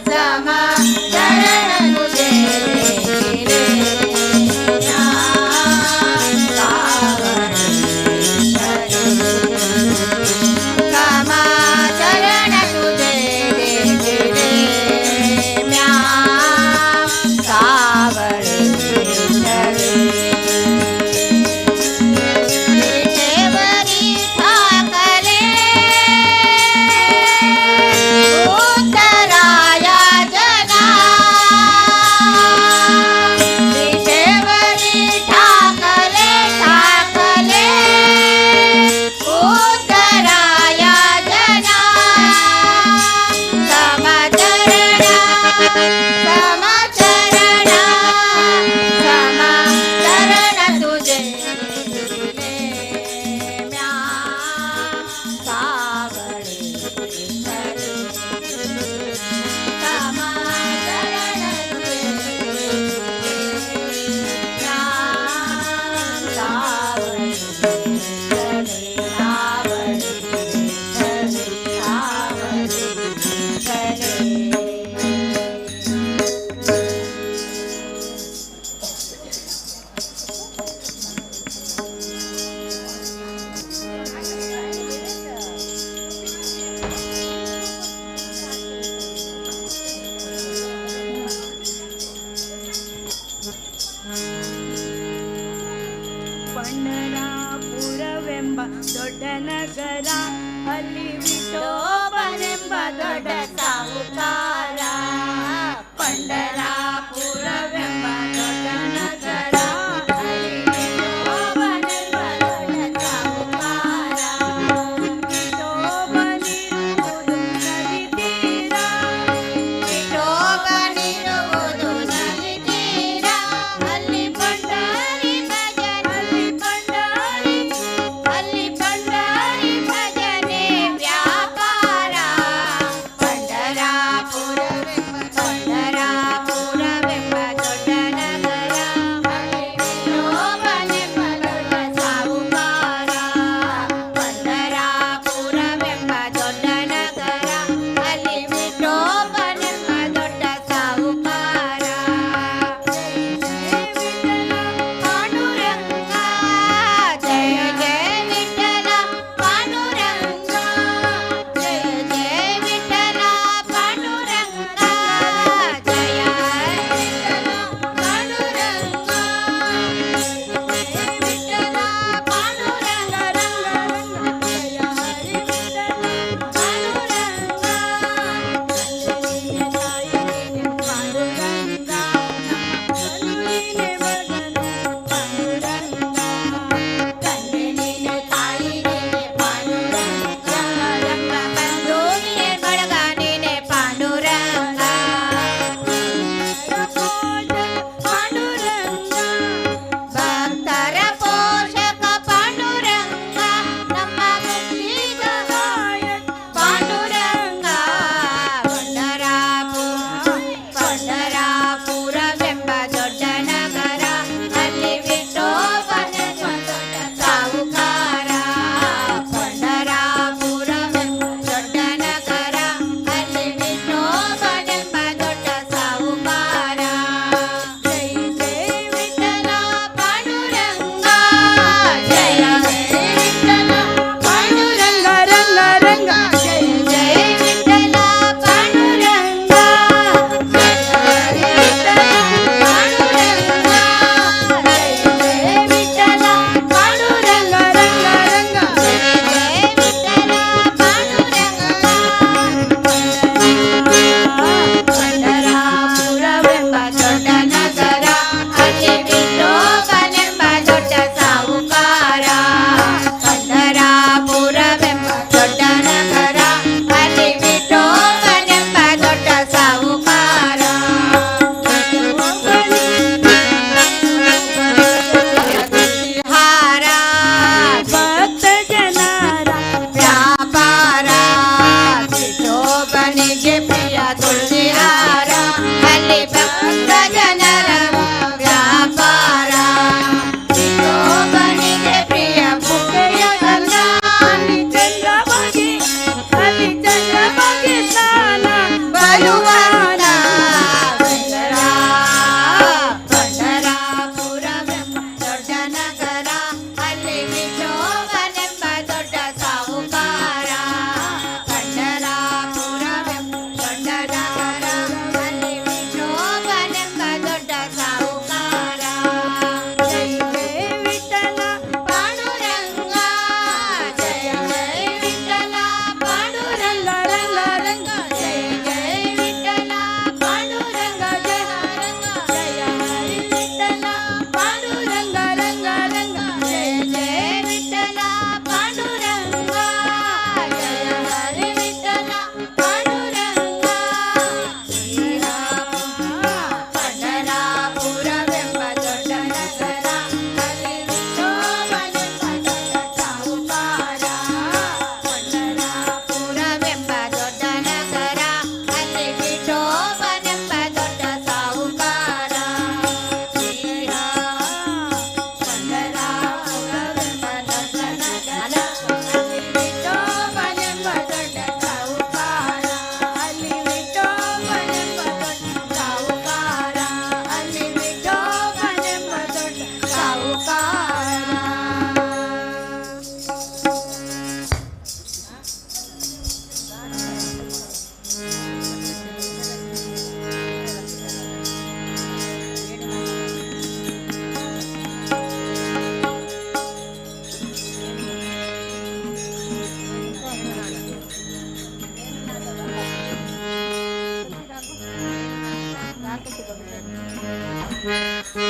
समाचरण तुझे देखिले म्या सावरी समाचरण तुझे देखिले म्या सावरी विठेवरी ठाकले उत्तराया जना विठेवरी ठाकले ठाकले उत्तराया जना समाचरण समाचरण समाचरण तुझे देखिले म्या सावरी समाचरण तुझे देखिले म्या सावरी ಪಂಡರಾಪುರವೆಂಬ ದೊಡ್ಡ ನಗರ ಅಲ್ಲಿ ವಿಠೋಬನೆಂಬ ದೊಡ್ಡ ಸಾಹುಕಾರ ಪಂಡರಾಪುರವೆಂಬ ದೊಡ್ಡ ನಗರ ಅಲ್ಲಿ ವಿಠೋಬನೆಂಬ ದೊಡ್ಡ ಸಾಹುಕಾರ ವಿಠೋಬನಿರುವುದು ನದಿ ತೀರ ವಿಠೋಬನಿರುವುದು ಬಾರೋ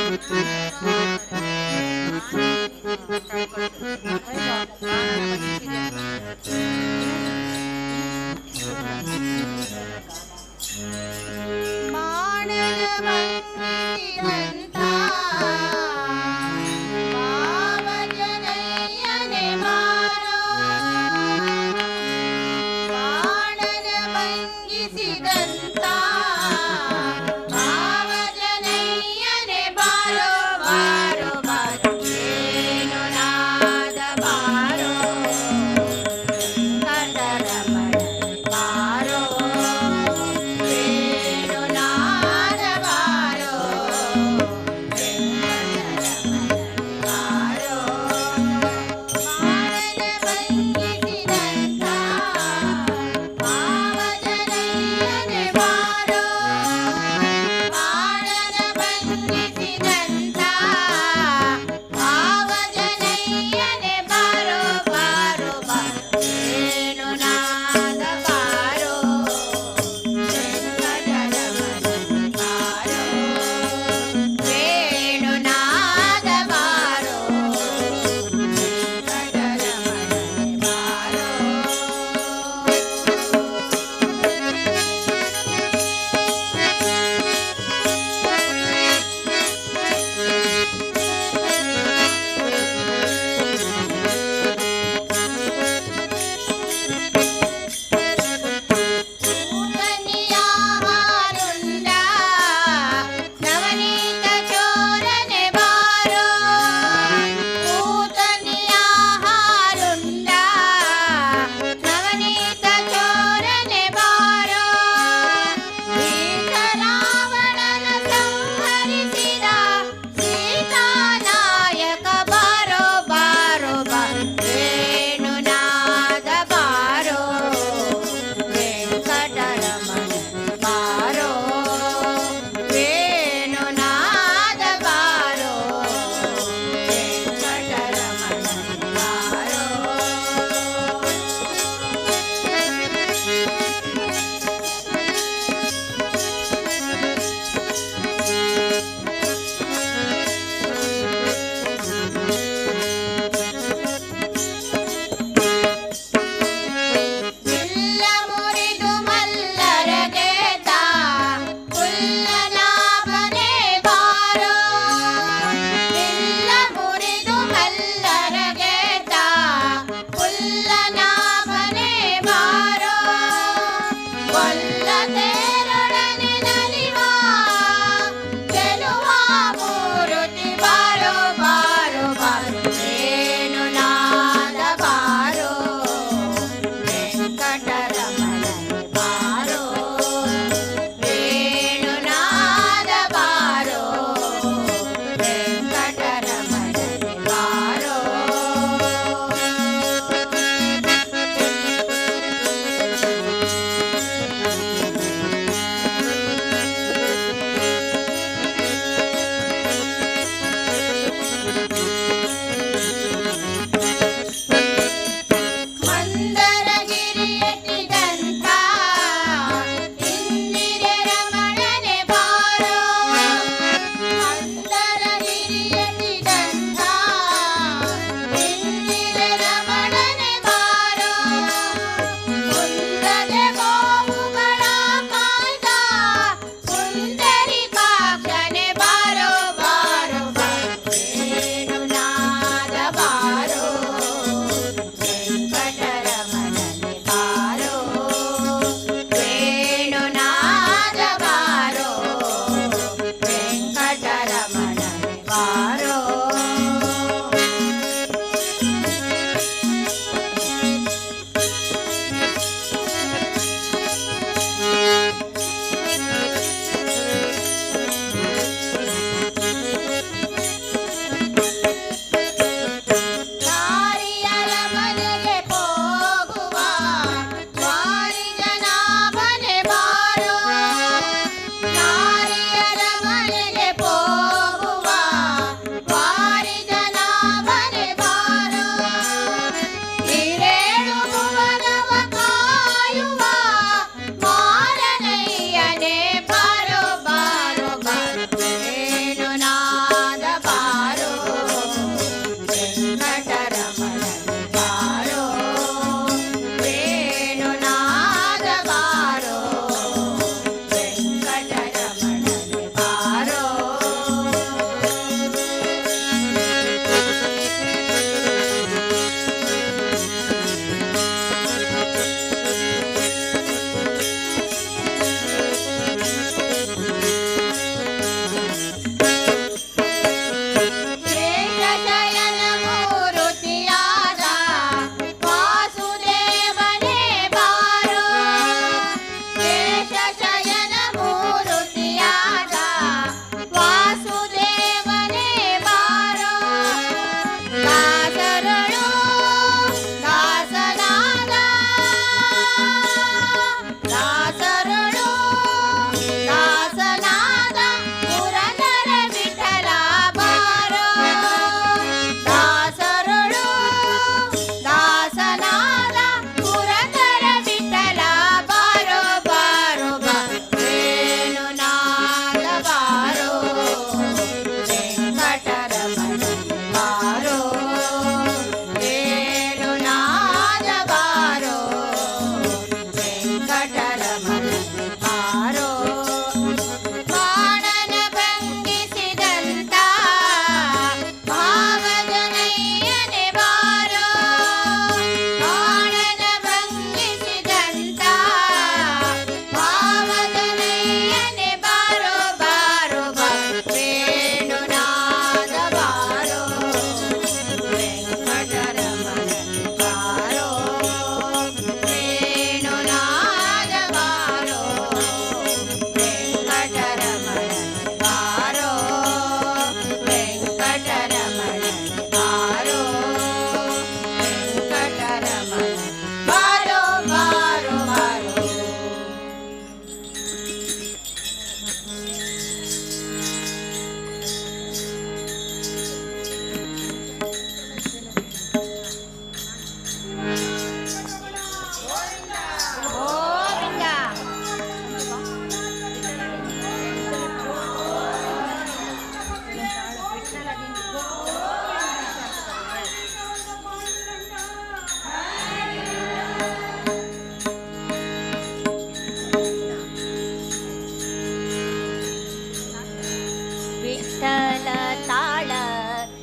विठ्ठल ताळ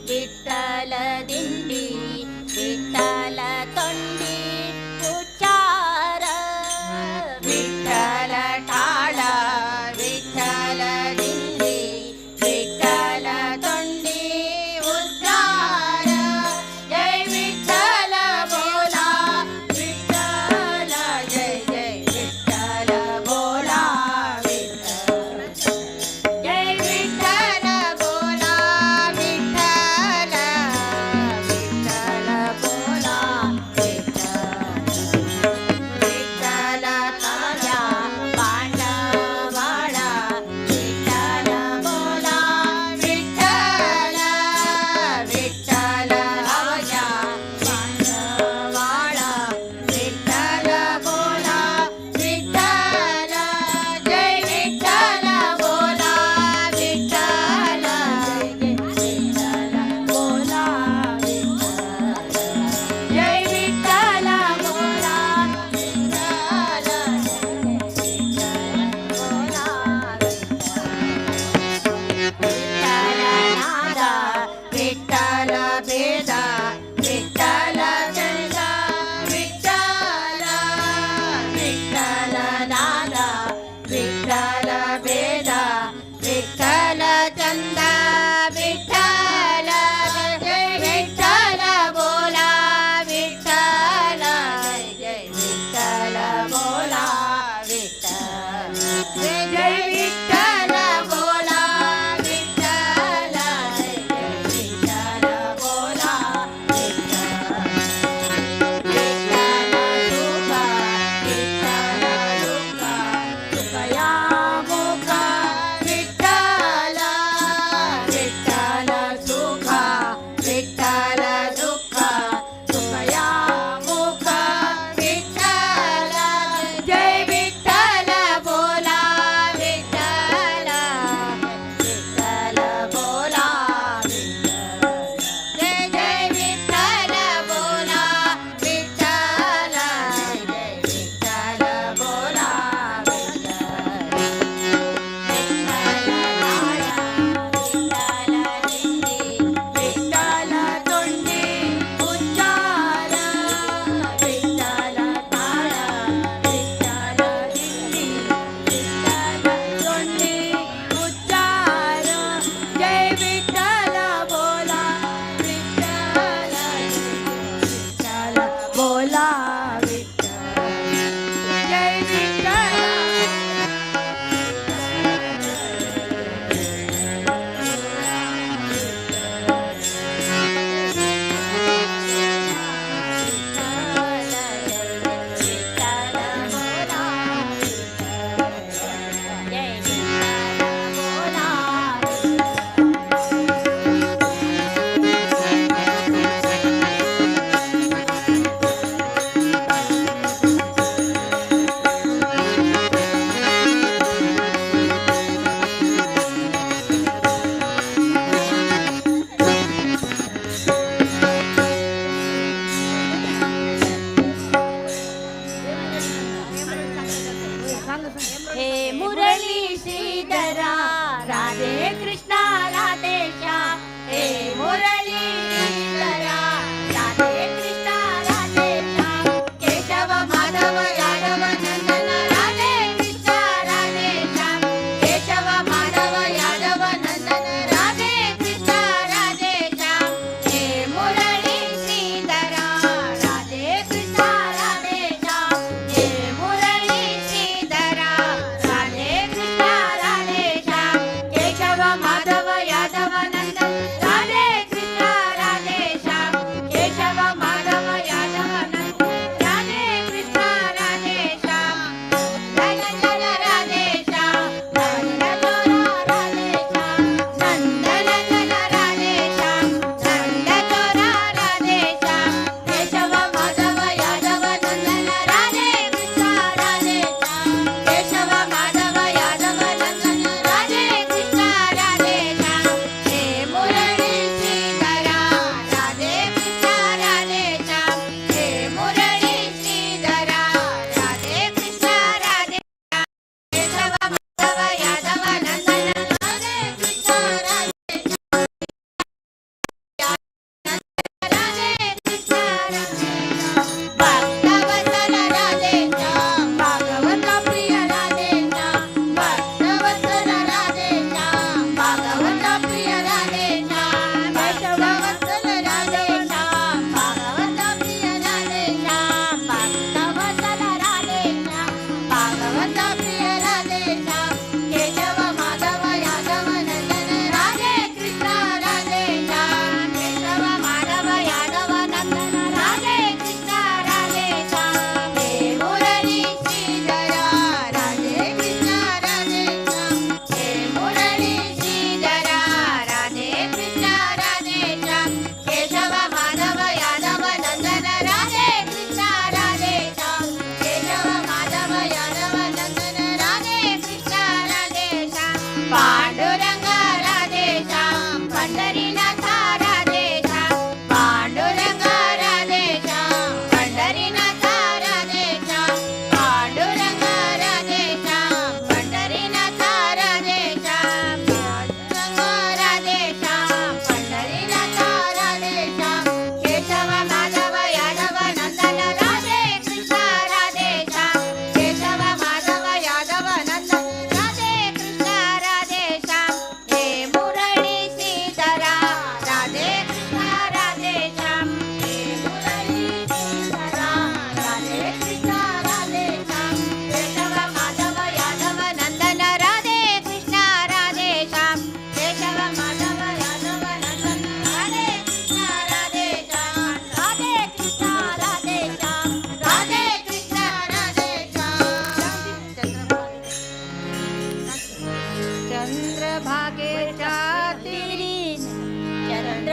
विठ्ठल दिंडी विठ्ठल तोंडी उच्चार विठ्ठल टाळ विठ्ठल दिंडी विठ्ठल तोंडी उच्चार जय विठ्ठल बोला विठ्ठल जय जय विठ्ठल बोला विठ्ठल जय विठ्ठल बोला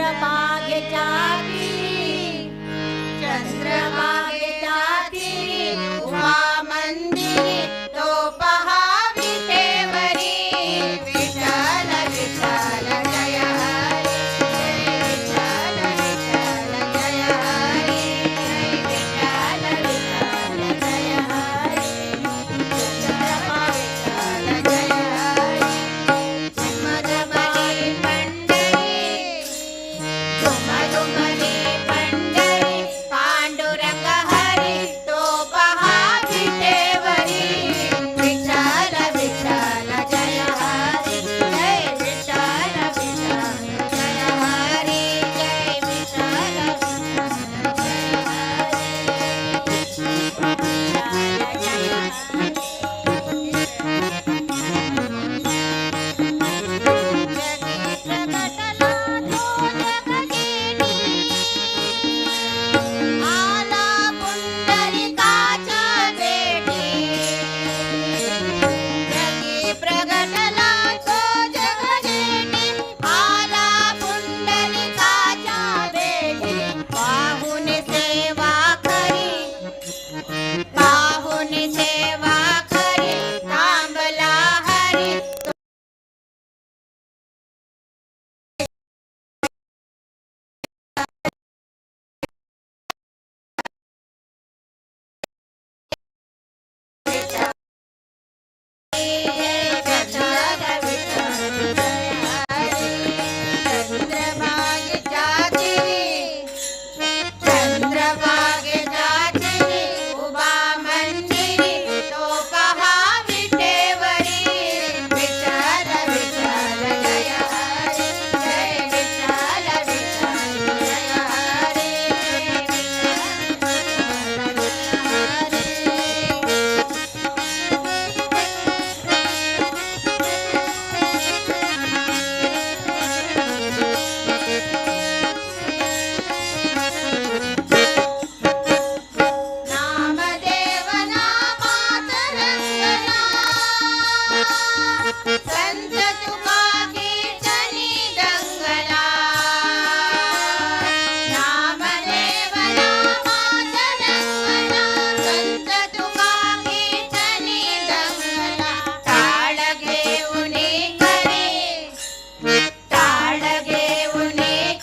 चंद्रभागेच्या तीरी चंद्रभागेच्या तीरी उभा मंदिरी तो पहा विटेवरी विठ्ठल विठ्ठल जय हरी जय विठ्ठल विठ्ठल जय हरी विठ्ठल विठ्ठल जय हरी चंद्रभागेच्या जय हरी मधुमनी पंढरी मधुमनी पंढरी पांडुरंग हरी तो पहा विटेवरी विठ्ठल विठ्ठल जय हरी जय विठ्ठल विठ्ठल जय हरी जय विठ्ठल आला पुंडलिकाच्या भेटी जगी प्रगटला तो जगजेटी आला पुंडलिकाच्या भेटी पाहुन सेवा खरी पाहुन सेवा खरी थांबला हरी चंद्रभागेच्या तीरी चंद्रभागेच्या तीरी उभा मंदिरी तो पहा विटेवरी विठ्ठल विठ्ठल जय हरी जय विठ्ठल विठ्ठल जय हरी नामदेव नामात रंगला संत तुका कीर्तनी दंगला नामदेव नामात रंगला संत तुका कीर्तनी दंगला टाळ घेऊन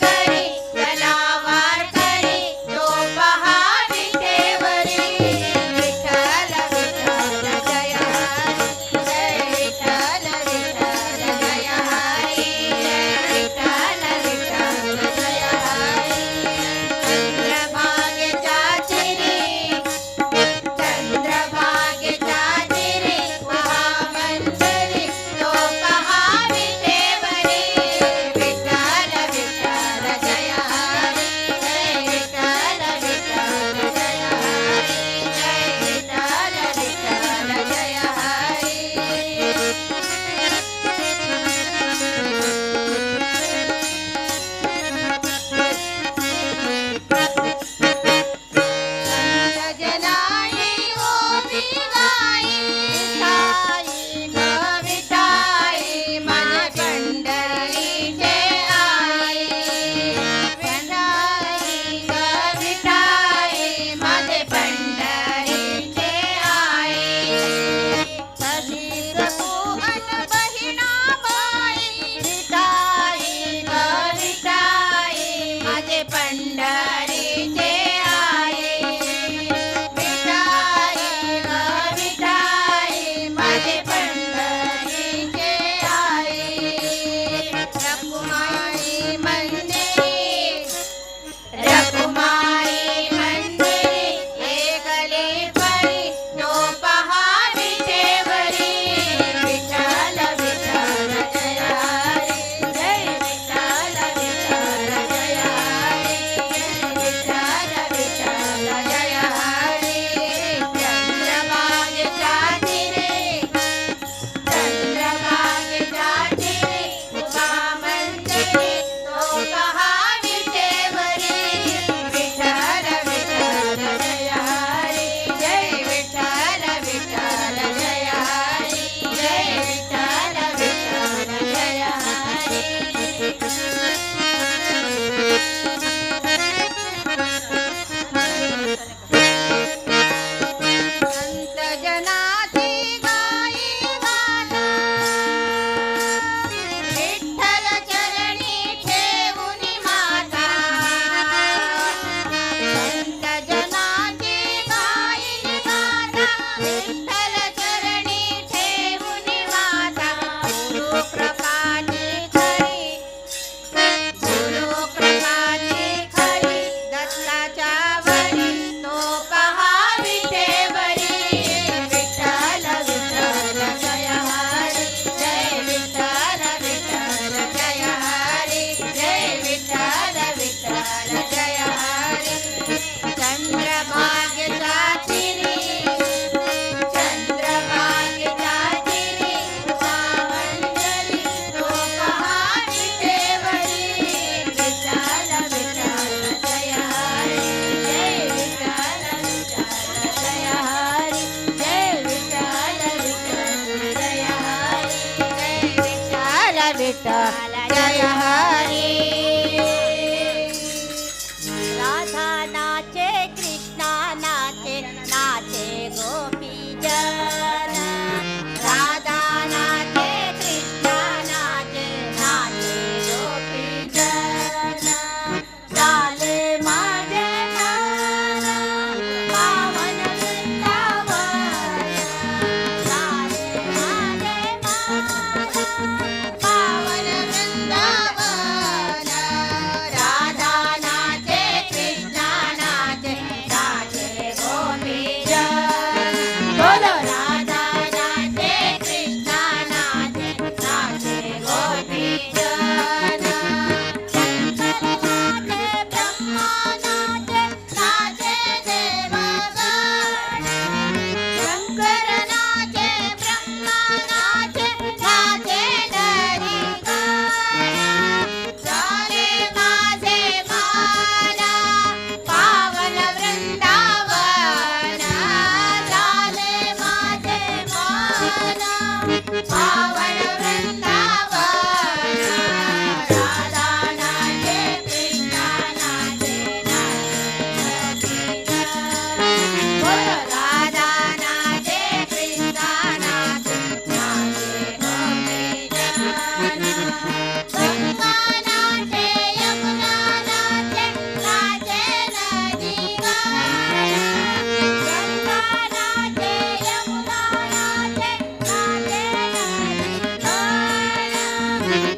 करी तलावार करी तो पहा विटेवरी विठ्ठल विठ्ठल जय हरी जय विठ्ठल विठ्ठल जय हरी जय विठ्ठल विठ्ठल जय हरी चंद्रभागेच्या तीरी चंद्रभागेच्या तीरी उभा मंदिरी तो पहा विटेवरी विठ्ठल विठ्ठल जय हरी जय विठ्ठल विठ्ठल जय हरी जय विठ्ठल विठ्ठल जय संत जनाई ओवी गाई विठाई ग विठाई माझे पंढरीचे आई विठाई ग विठाई माझे पंढरीचे आई तशी प्रभू अन बहिणाबाई विठाई ग विठाई माझे पंढरीचे आई विठाई ग विठाई माझे पंढरीचे आई रखुमाई मंदिरी रखुमाई मंदिरी एकली परी तो पहा विटेवरी विठ्ठल विठ्ठल जय हरी जय विठ्ठल विठ्ठल जय हरी जय विठ्ठल विठ्ठल जय हरी चंद्रभागेच्या तीरी चंद्रभागेच्या तीरी उभा मंदिरी तो पहा विटेवरी विठ्ठल विठ्ठल जय हरी जय विठ्ठल विठ्ठल जय हरी जय विठ्ठल विठ्ठल जय हरी विठ्ठल जय हरी. राधा नाचे कृष्णा नाचे नाचे गोपीजन. राधा नाचे कृष्ण नाचे नाचे गोपीजन. चाले माझे मन पावन वृंदावन. चाले माझे मन पावन वृंदावन. राधा नाचे कृष्ण नाचे नाचे गोपीजन. बोलो राधा नाचे कृष्ण नाचे नाचे गोपीजन. शंकर नाचे ब्रह्मा नाचे नाचे देवगण. शंकर नाचे ब्रह्मा नाचे नाचे नरीगण. झाले माझे मन पावन वृंदावन. झाले माझे मन पावन वृंदावन. राधा नाचे कृष्ण नाचे नाचे गोपीजन. बोलो राधा नाचे कृष्ण नाचे नाचे गोपीजन. गंगा नाचे यमुना नाचे नाचे नदीगण. गंगा नाचे यमुना नाचे नाचे नदीगण.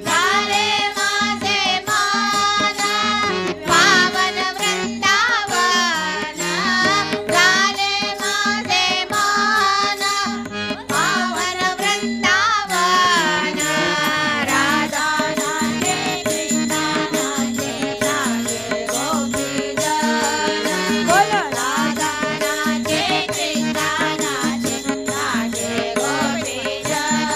झाले माझे मन पावन वृंदावन. झाले माझे मन पावन वृंदावन. राधा नाचे कृष्ण नाचे नाचे गोपीजन. बोलो राधा नाचे कृष्ण नाचे नाचे गोपीजन.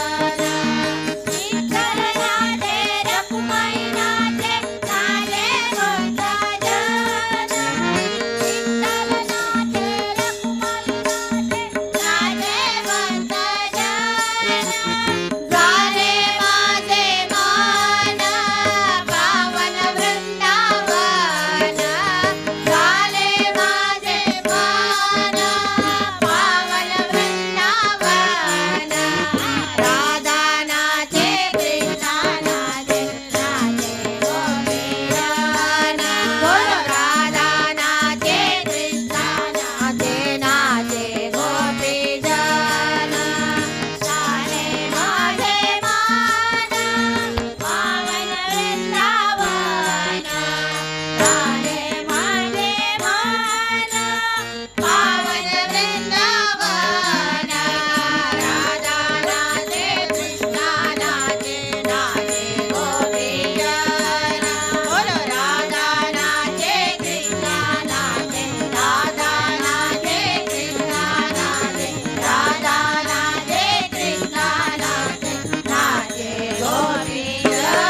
विठ्ठल नाचे रखुमाई नाचे नाचे गोपीजन. विठ्ठल नाचे रखुमाई नाचे नाचे गोपीजन. झाले माझे मन पावन वृंदावन. झाले माझे मन पावन वृंदावन. राधा नाचे कृष्ण नाचे नाचे गोपीजन. बोलो राधा नाचे कृष्ण नाचे नाचे गोपीजन. झाले माझे मन पावन वृंदावन. झाले माझे मन पावन वृंदावन. राधा नाचे कृष्ण नाचे नाचे गोपीजन. बोलो राधा नाचे कृष्ण नाचे राधा नाचे कृष्ण नाचे राधा नाचे कृष्ण नाचे नाचे गोपीजन.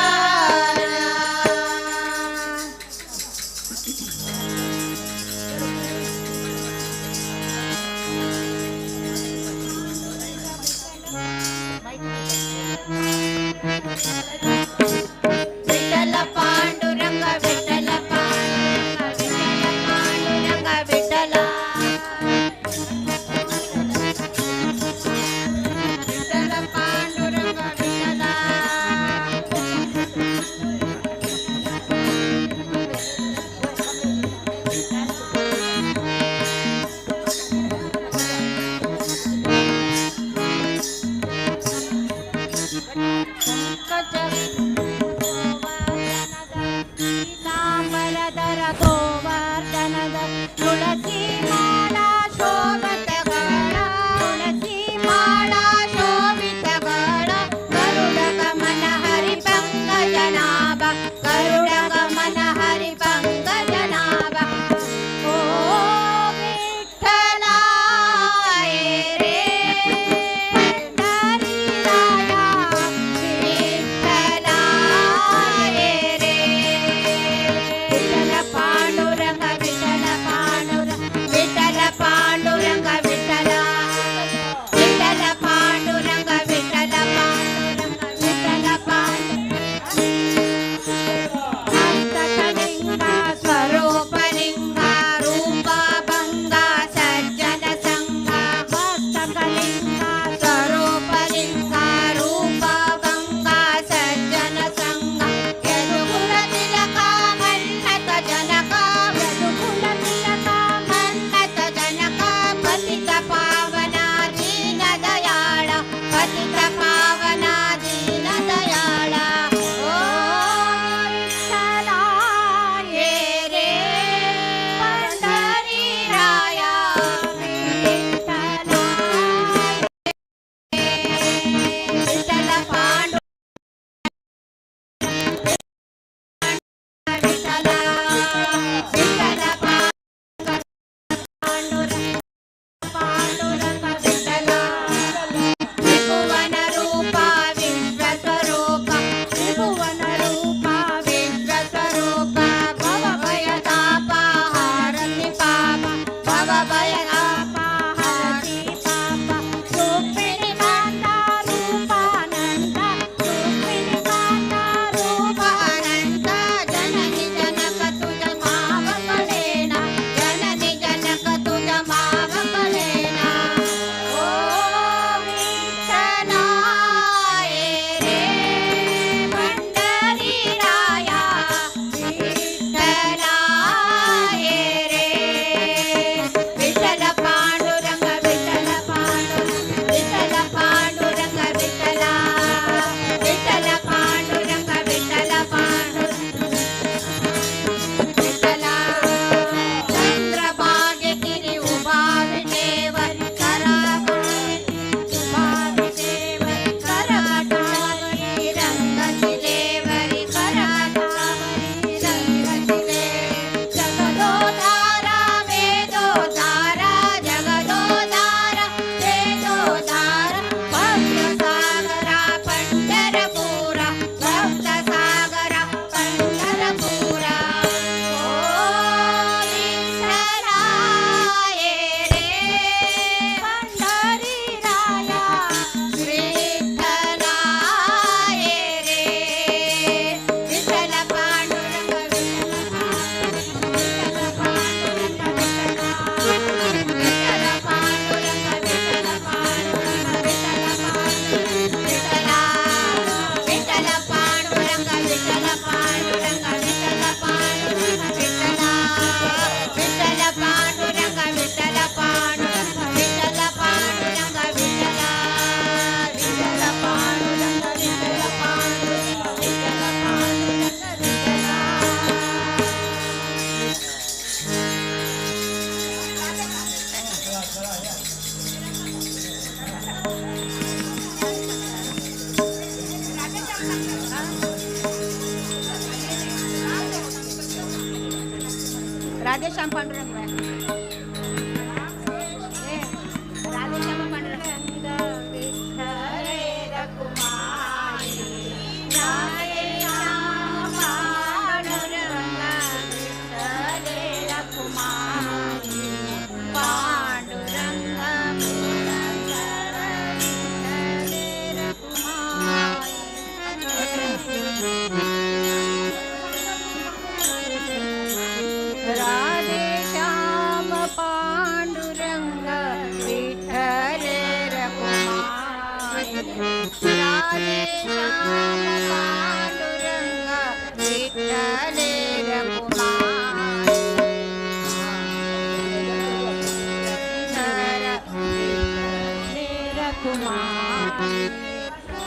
विठ्ठल पांडुरंग विठ्ठल पांडुरंग विठ्ठल विठ्ठल पांडुरंग विठ्ठल. ಪೀತಾಂಬರಧರ ಗೋವರ್ಧನದ ತುಳಸಿ ಮಾಳ ಶೋಭಿತಗಳ. ತುಳಸಿ ಮಾಳ ಶೋಭಿತಗಳ. ಗರುಡ ಗಮನ ಹರಿ ಪಂಕಜನಾಭ. ಗರುಡ ಗಮನ ಹರಿ ಪಂಕಜನಾಭ. ಓ ವಿಠ್ಠಲ ರೇ ಹರಿರಾಯ ವಿಠ್ಠಲ ರೇ. ವಿಠ್ಠಲ ಪಾಂಡುರಂಗ ವಿಠ್ಠಲ ಪಾಂಡುರಂಗ ವಿಠ್ಠಲ ಪಾಂಡುರಂಗ ವಿಠ್ಠಲ. ವಿಠ್ಠಲ ಪಾಂಡುರಂಗ ವಿಠ್ಠಲ ಪಾಂಡುರಂಗ ವಿಠ್ಠಲ ಪಾಂಡುರಂಗ राधेश्याम पांडुरंग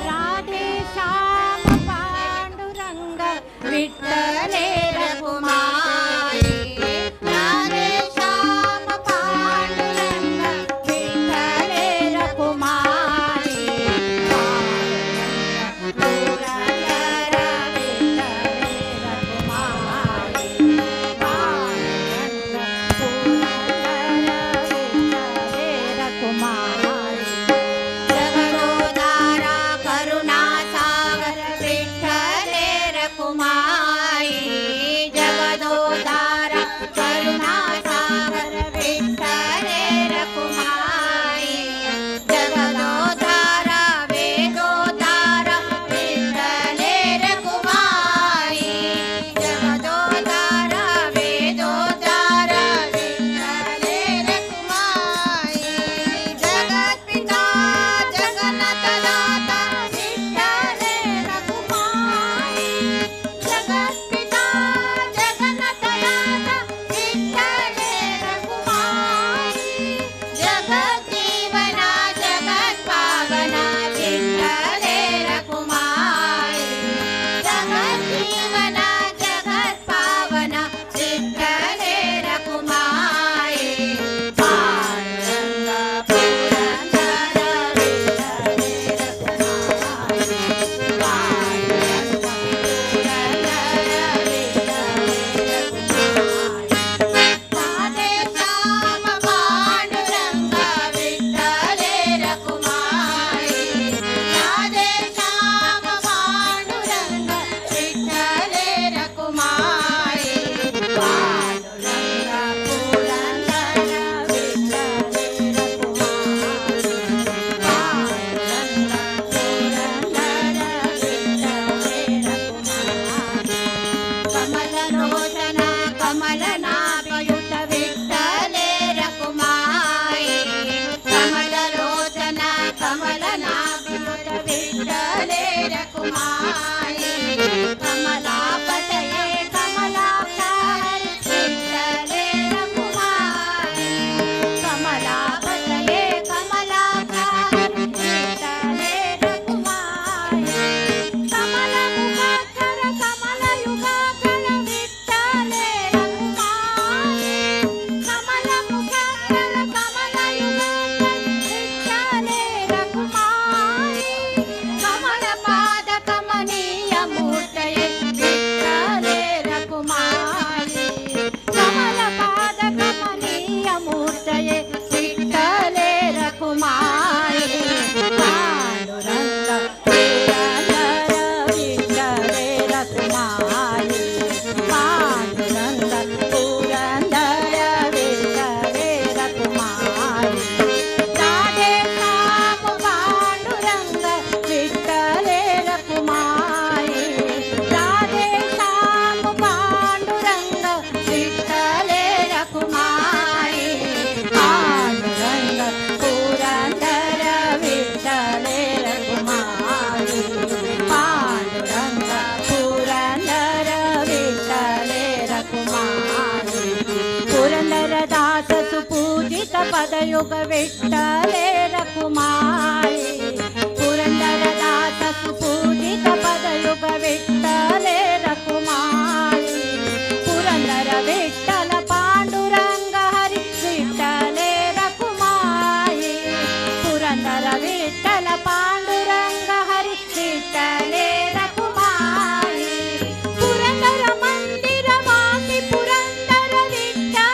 राधेश्याम पांडुरंग पदयुग विठ्ठले रखुमाई पुरंदरदास सुपूजित पदयुग विठ्ठले रखुमाई पुरंदर विठ्ठल पांडुरंग हरी विठ्ठले रखुमाई पुरंदर विठ्ठल पांडुरंग हरी विठ्ठले रखुमाई पुरंदर मंदिर वासी पुरंदर विठ्ठल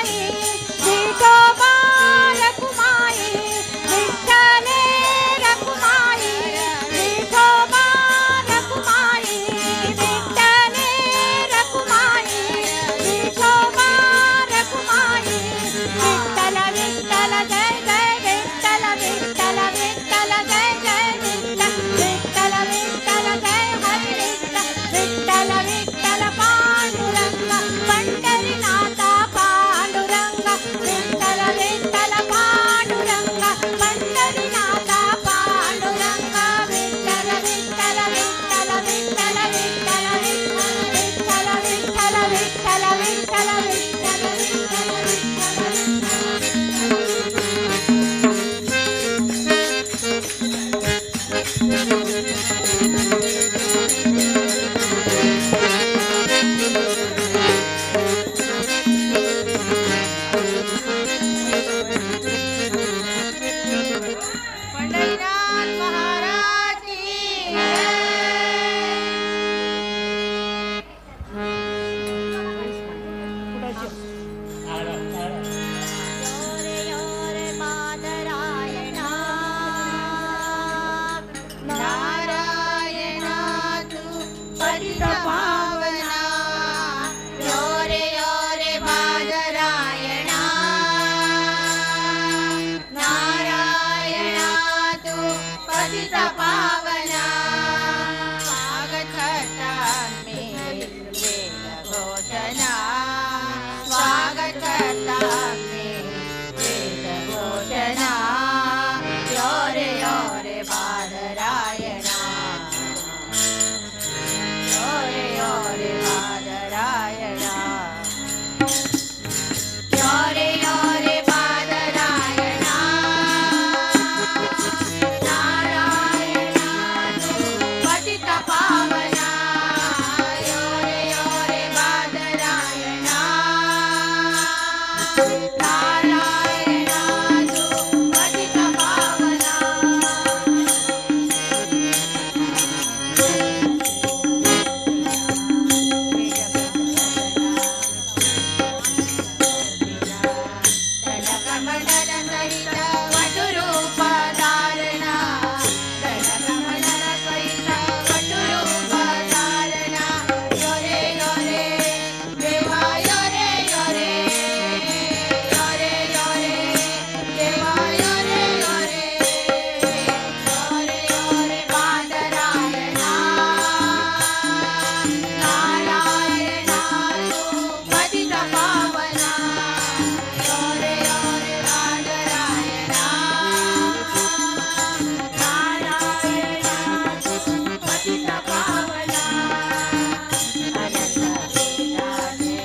रखुमाई विठोबा रखुमाई विठ्ठले रखुमाई विठोबा रखुमाई विठ्ठले रखुमाई विठोबा रखुमाई विठ्ठल विठ्ठल जय जय विठ्ठल विठ्ठल विठ्ठल जय जय विठ्ठल विठ्ठल विठ्ठल जय हरी विठ्ठल विठ्ठल विठ्ठल पांडुरंग पंढरीनाथा पांडुरंग विठ्ठल विठ्ठल पांडुरंग पंढरीनाथा पांडुरंग विठ्ठल विठ्ठल विठ्ठल विठ्ठल विठ्ठल विठ्ठल विठ्ठल विठ्ठल विठ्ठल पंढरीनाथ महाराज की योरे योरे बादरायणा नारायणा तू पतित पावना योरे योरे बादरायणा नारायणा तू पतित पावना स्वागत करता में वेद घोषणा स्वागत करता में वेद घोषणा योरे योरे बादरायणा योरे योरे बादरायणा योरे योरे बादरायणा नारायणा तू पतित पावना योरे योरे बादरायणा नारायणा तू पतित पावना ದಂಡಕಮಂಡಲ ಸಹಿತ ವಟುರೂಪ ಧಾರಣ ದಂಡಕಮಂಡಲ ಸಹಿತ ವಟುರೂಪ ಧಾರಣ ಯೋರೆ ಯೋರೆ ದೇವ ಯೋರೆ ಯೋರೆ ಯೋರೆ ಯೋರೆ ದೇವ ಯೋರೆ ಯೋರೆ ಯೋರೆ ಯೋರೆ ಬಾದರಾಯಣ ನಾರಾಯಣ ಪತಿತ ಪಾವನ ಯೋರೆ ಯೋರೆ ಬಾದರಾಯಣ ನಾರಾಯಣ ಪತಿತ ಪಾವನ ಅನಂತ ವೇದಾನೆ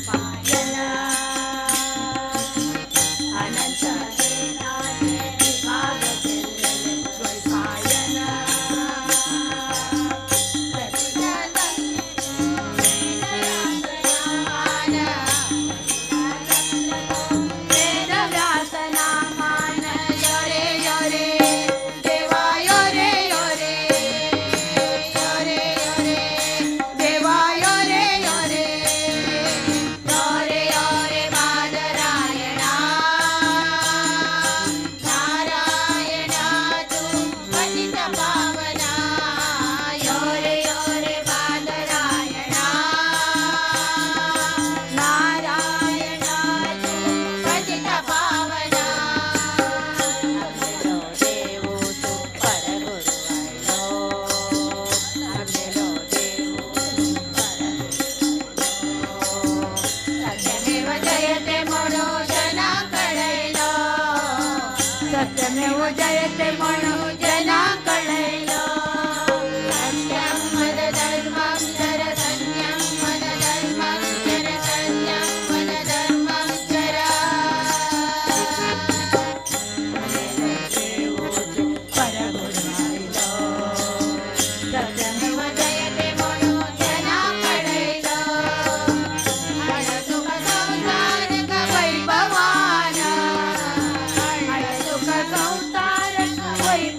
ಪಾಯನ ಅನಂತ ವೇದಾನೆ ಪಾಯನ ವೇದವ್ಯಾಸನಾಮಾನ ಯೋರೆ ಯೋರೆ ದೇವ ಯೋರೆ ಯೋರೆ ಯೋರೆ ಯೋರೆ ದೇವ ಯೋರೆ ಯೋರೆ ಯೋರೆ ಯೋರೆ ಬಾದರಾಯಣ ನಾರಾಯಣ ತು ಪತಿತ ಪಾವನ ಯೋರೆ ಯೋರೆ ಬಾದರಾಯಣ ನಾರಾಯಣ ತು ಪತಿತ ಪಾವನ ಅಮ್ಮೆಲೋ ದೇವು ತು ಪರಗುರುವಯ್ಯೋ ಅಮ್ಮೆಲೋ ದೇವು ತು ಪರಗುರುವಯ್ಯೋ ಸತ್ಯಮೇವ ಜಯತೆ ಮನೋ ಜನ ಕಳೈಲೋ ಸತ್ಯಮೇವ ಜಯತೆ ಮನೋ ಜನ ಕಳೈಲೋ ಸತ್ಯಂ ಮದ ಧರ್ಮಂ ಚರ ಸತ್ಯಂ ಮದ ಧರ್ಮಂ ಚರ ಸತ್ಯಂ ಮದ ಧರ್ಮಂ ಚರ ಪರಗುರುವಯ್ಯೋ ಸತ್ಯಮೇವ ಜಯತೆ ಮನೋ ಜನ ಕಳೈಲೋ ಹಣ ಸುಖ ಸಂಸಾರಕ ವೈಭವಾನ ಹಣ ಸುಖ ಸಂಸಾರಕ ವೈಭವ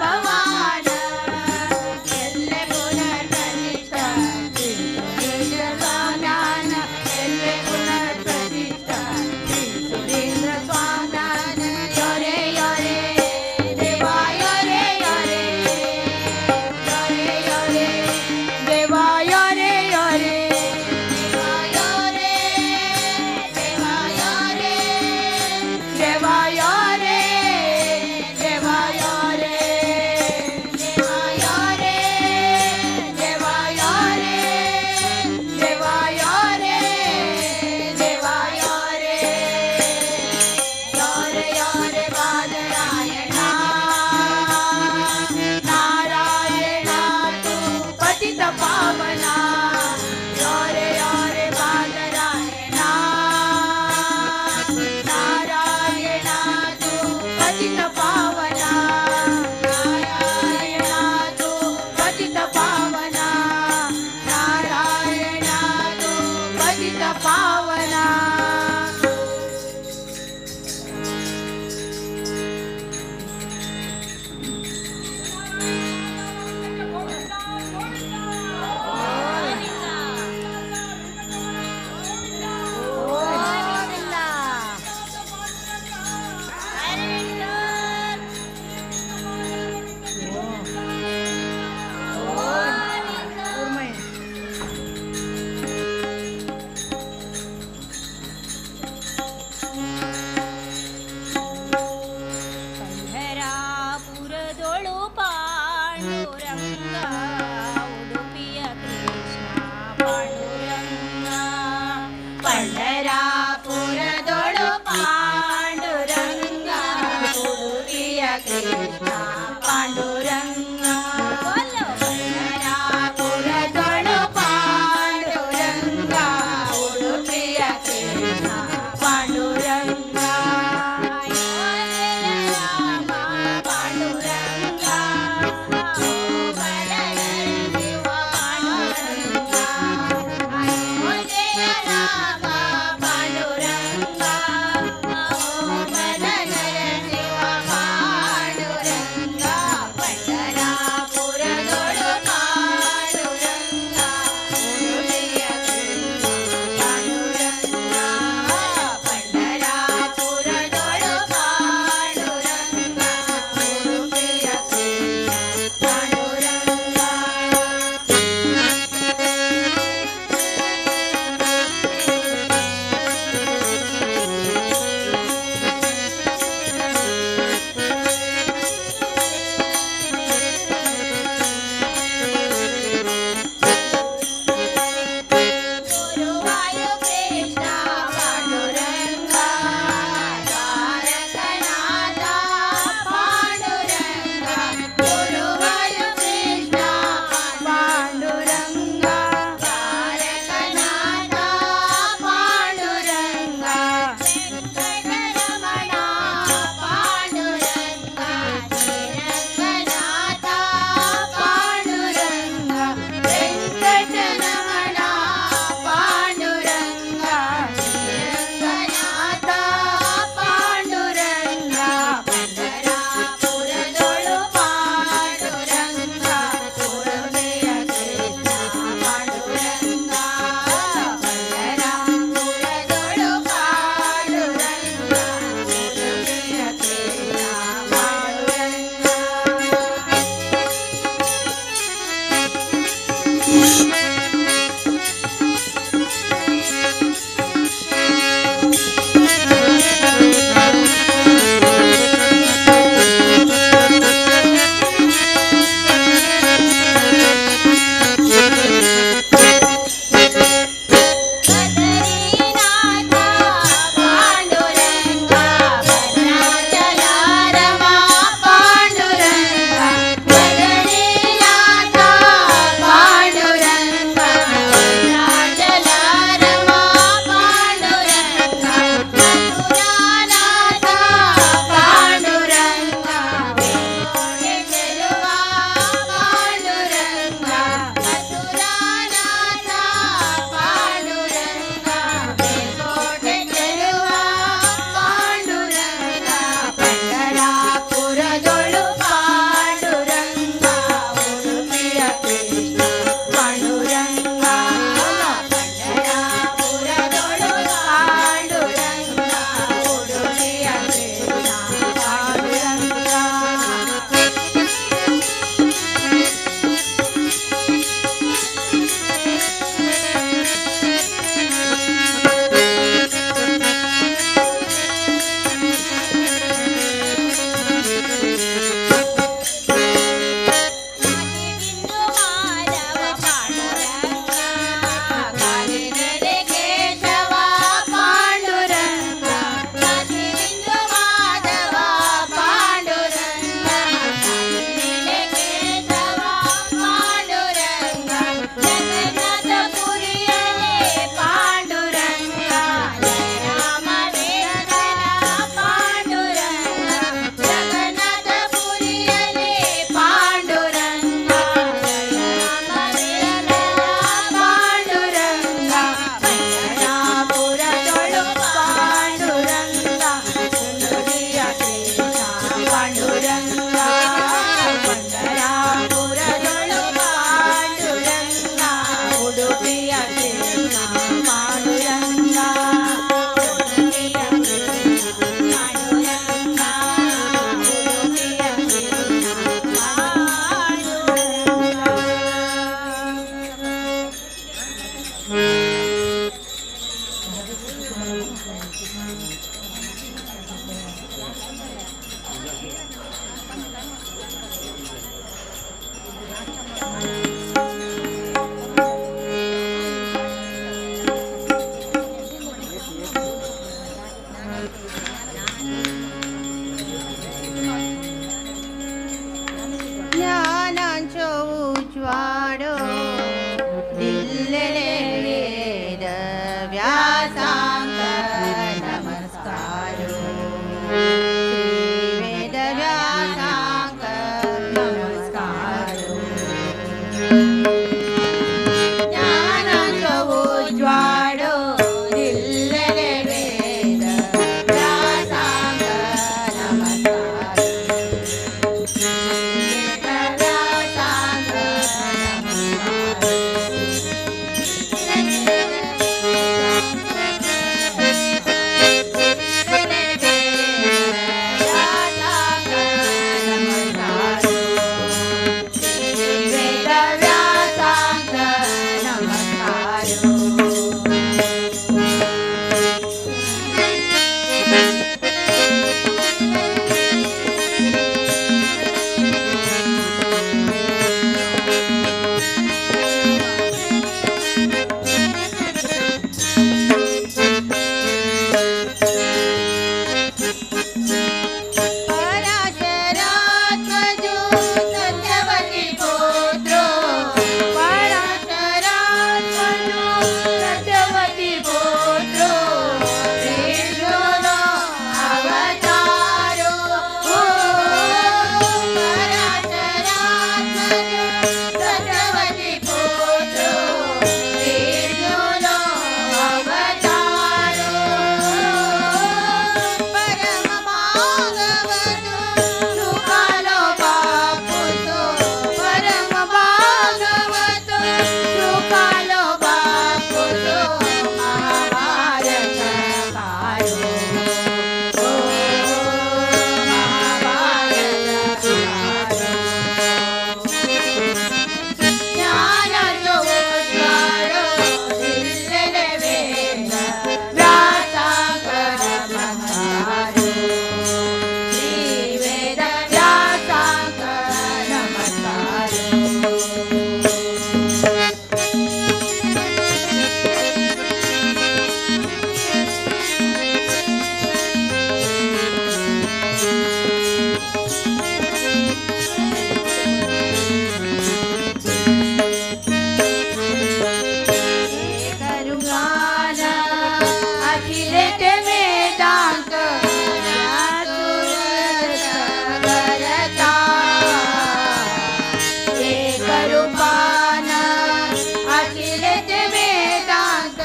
व्यासांग नमस्कारो श्री वेदव्यास अखिले ते वेदांत करता एक रूपान अखिले ते वेदांत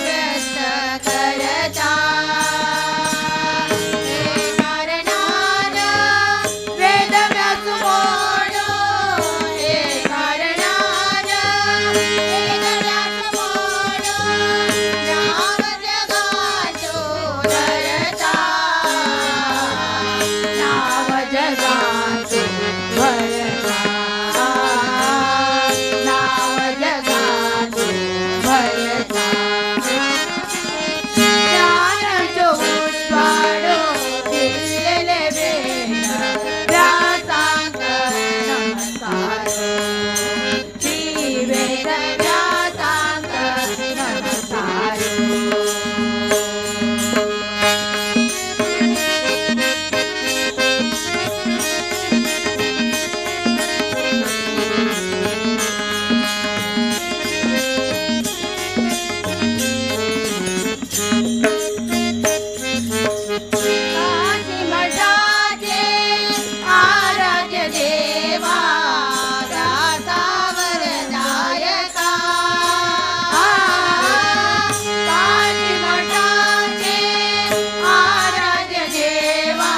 व्यस्त करता कारणान वेद व्यास मोडो हे कारणान वेद व्यास मोडो नाम जगाचो धरता नाव जगाचो भरता नाव जगाचो भरता ज्ञानाचो उजवाडो दिलेले वेद व्यासांक नमस्कारो श्री वेद व्यासांक नमस्कारो काशी मठाचे आराध्य देवा दासावर नायका काशी मठाचे आराध्य देवा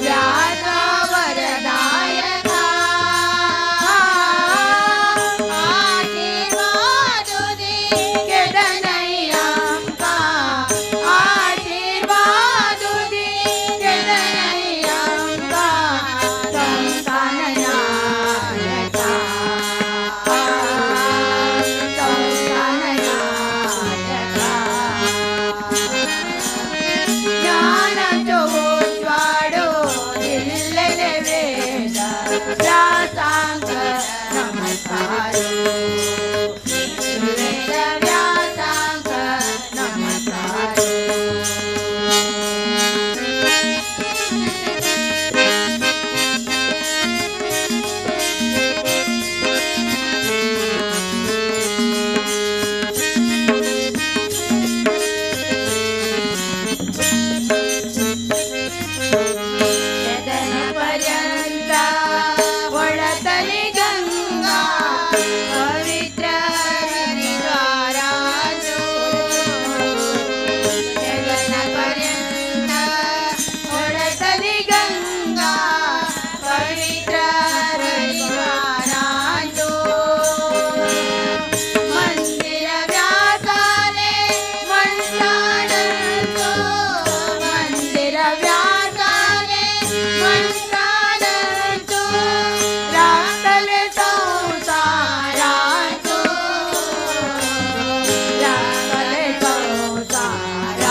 दासावर नायका आशीर्वाद दे केदनय्यांका आशीर्वाद दे केदनय्यांका संतान नायका संतान नायका ज्ञानाचो उजवाडो दिलेले वेद व्यासांक नमस्कारो वेद व्यासांक नमस्कारो पर्यंत वळतली गंगा पवित्र हरिद्वाराचो पर्यंत वळतली गंगा पवित्र हरिद्वाराचो मंदिर व्यासाले मंत्रालयचो मंदिर व्यासाले मंत्रालयचो राखले संसाराचो राखले संसाराचो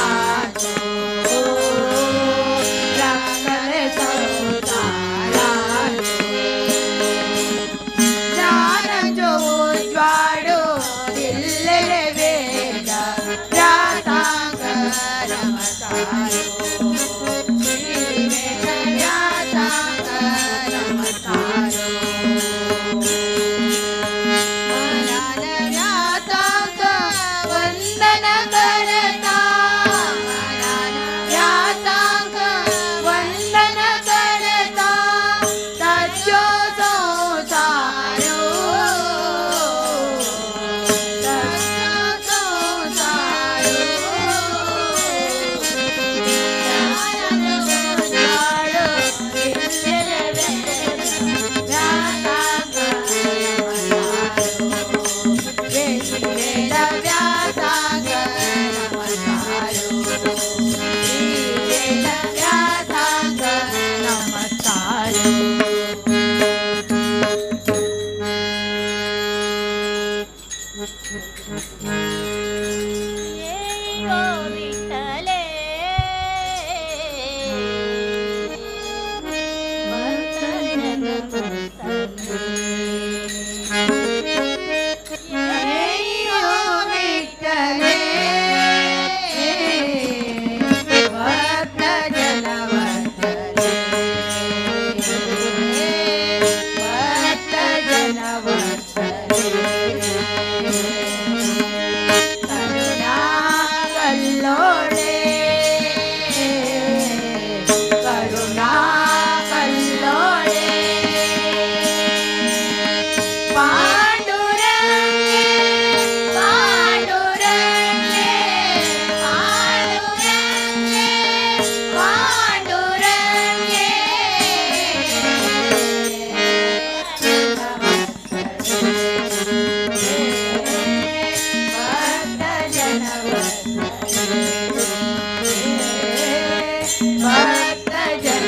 राखले संसाराचो ज्ञानाचो उजवाडो दिलेले वेद व्यासांक नमस्कारो श्री वेद व्यासांक नमस्कारो मनान व्यासांक वंदन करता मनान व्यासांक वंदन करता तज्जो संसारो तज्जो संसारो व्यासांक ಭಕ್ತ ಜನ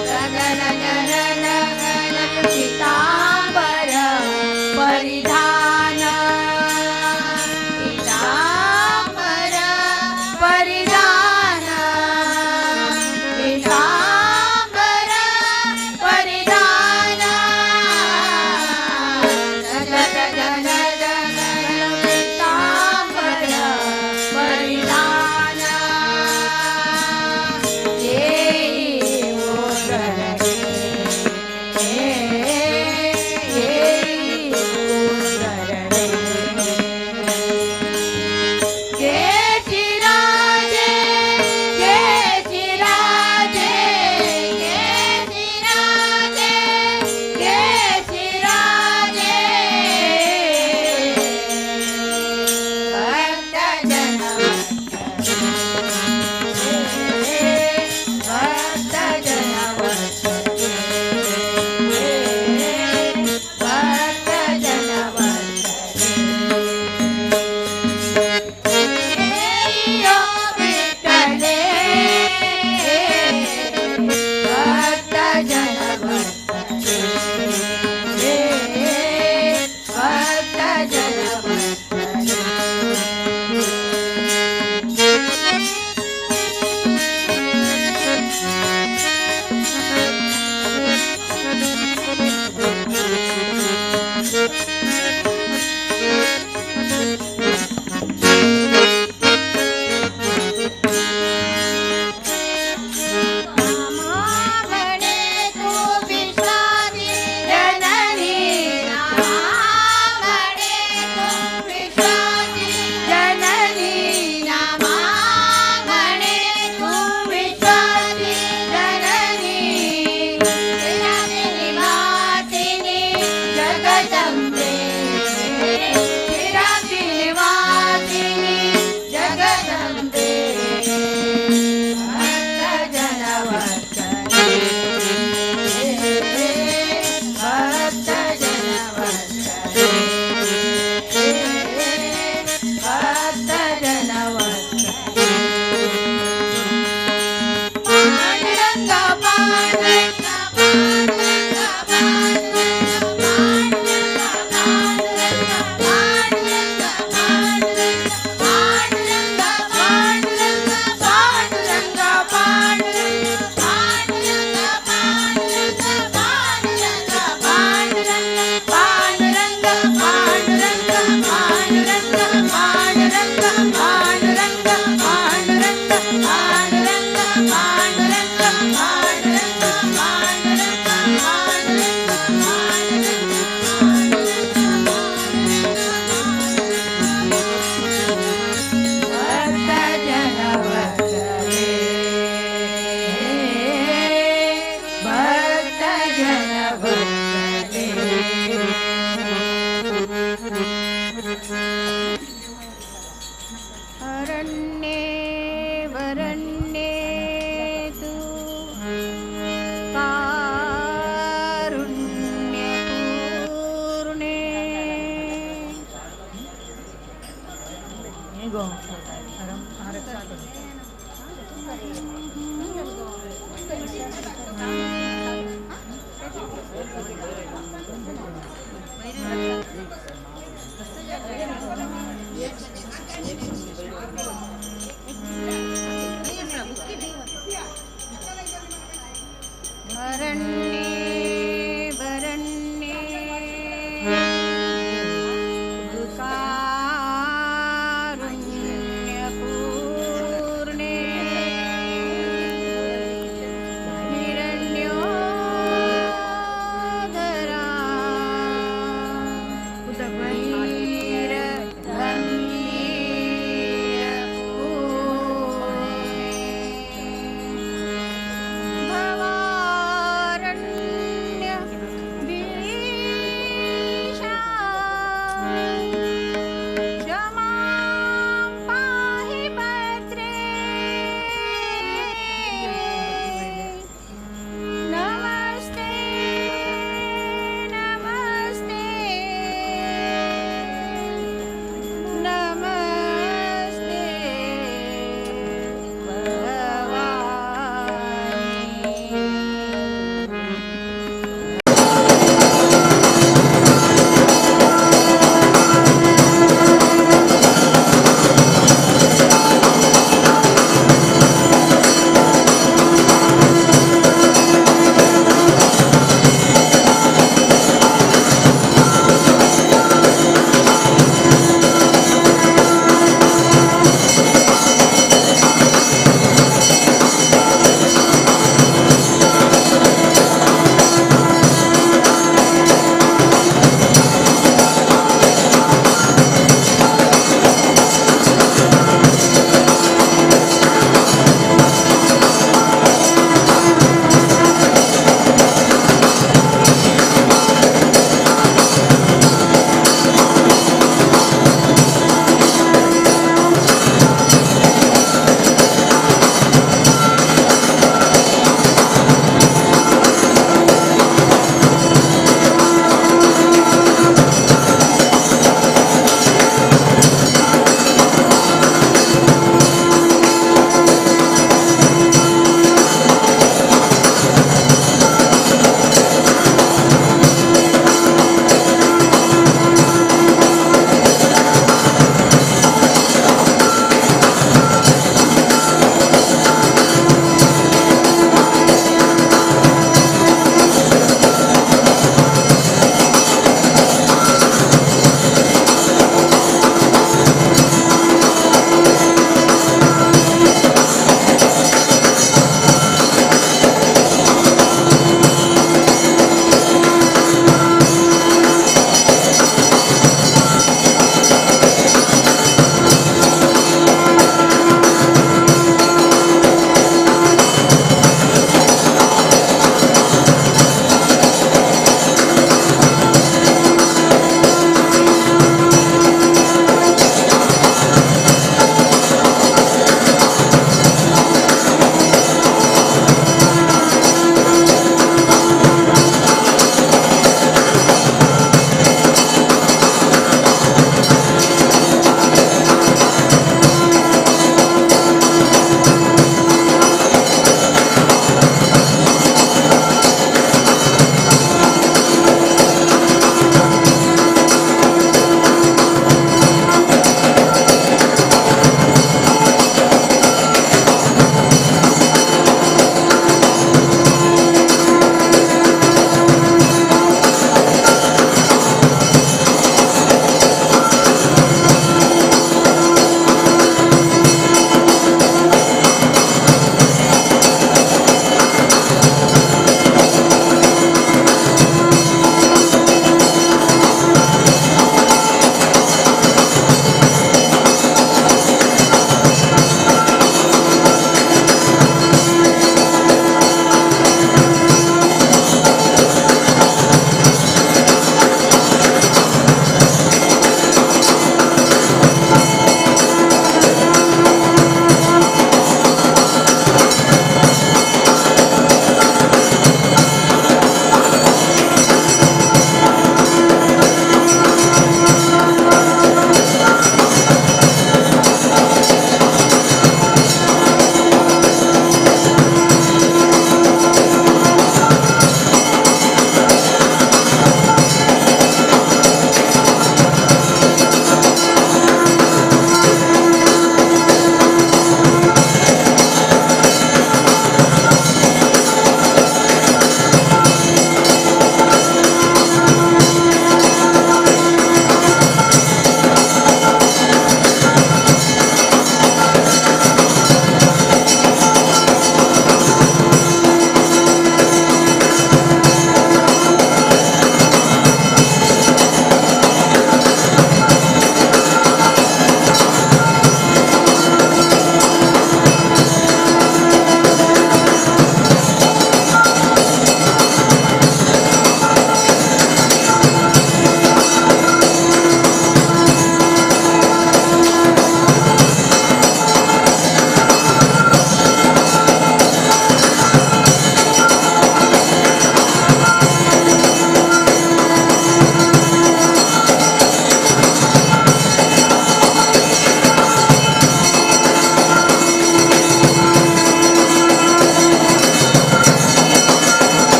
ಗಗನ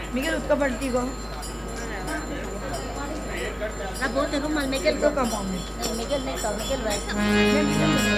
Miguel, उसका पलटी को ना बोलते रुमाल मिगेल को कम ऑन नहीं मिगेल नहीं तो मिगेल वैसे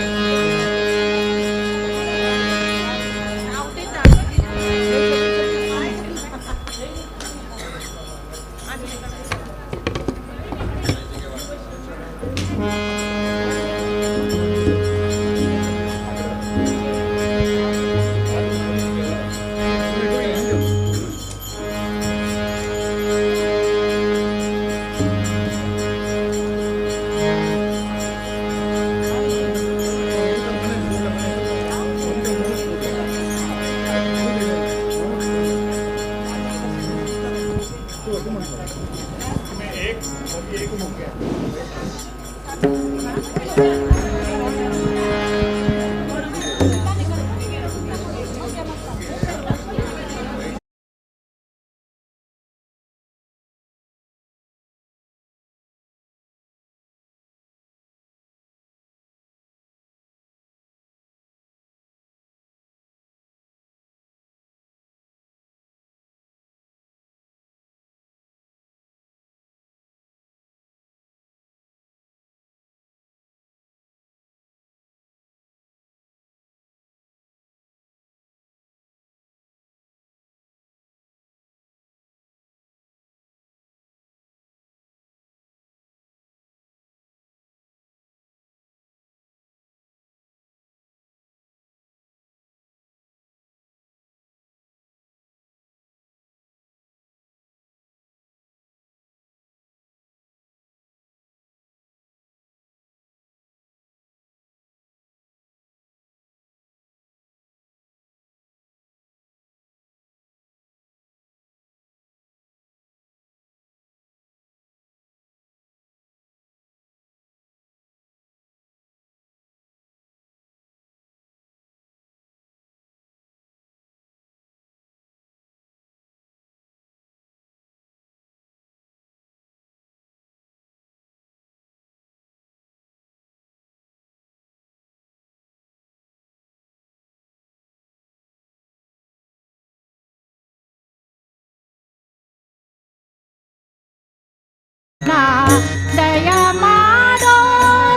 दया मारो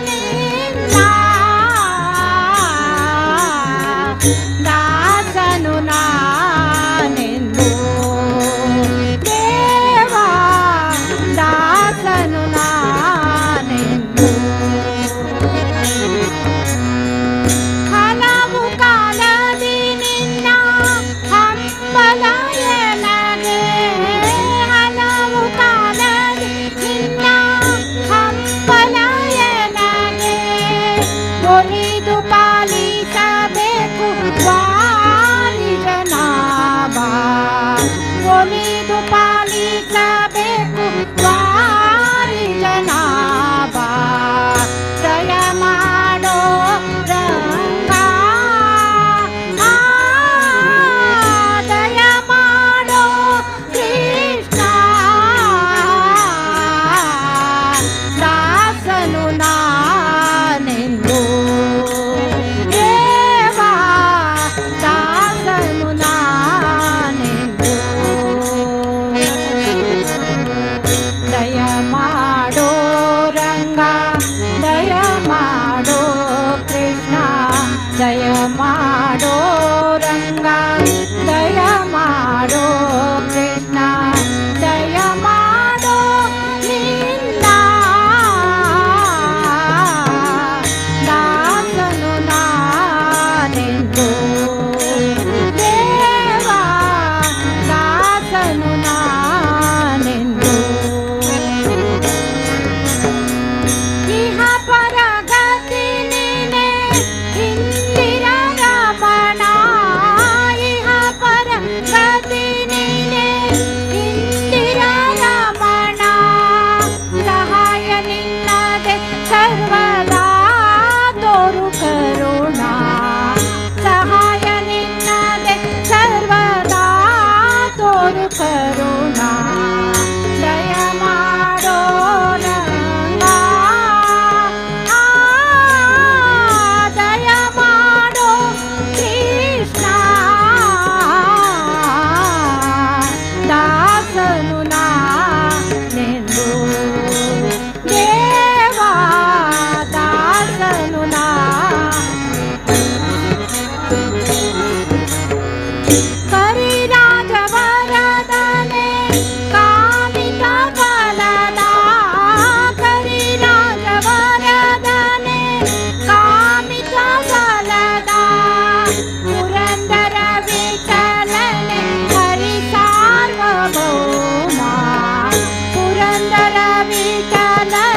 निನ್ನ ದಾಸನು ನಾನೆಂದು ದೇವಾ ದಾಸನು ನಾನೆಂದು ಹಲವು ಕಾಲದಿ ನಿನ್ನ ಹಂಬಲ ಎನಗೆ ಹಲವು ಕಾಲದಿ ನಿನ್ನ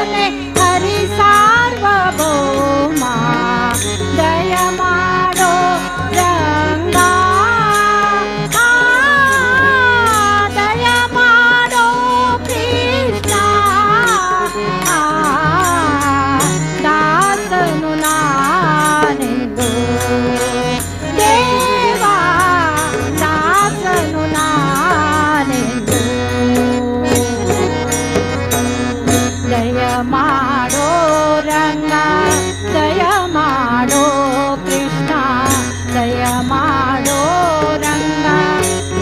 ಕರುಣೆ ಹರಿ ಸಾರ್ವಭೌಮ ದಯ ಮಾಡೋ ರಂಗ ದಯ ಮಾಡೋ ಕೃಷ್ಣ ದಾಸನು ನಾನೆಂದು ದೇವಾ ದಾಸನು ನಾನೆಂದು ದಯ ಮಾಡೋ ರಂಗ ದಯ ಮಾಡೋ ಕೃಷ್ಣ ದಯ ಮಾಡೋ ರಂಗ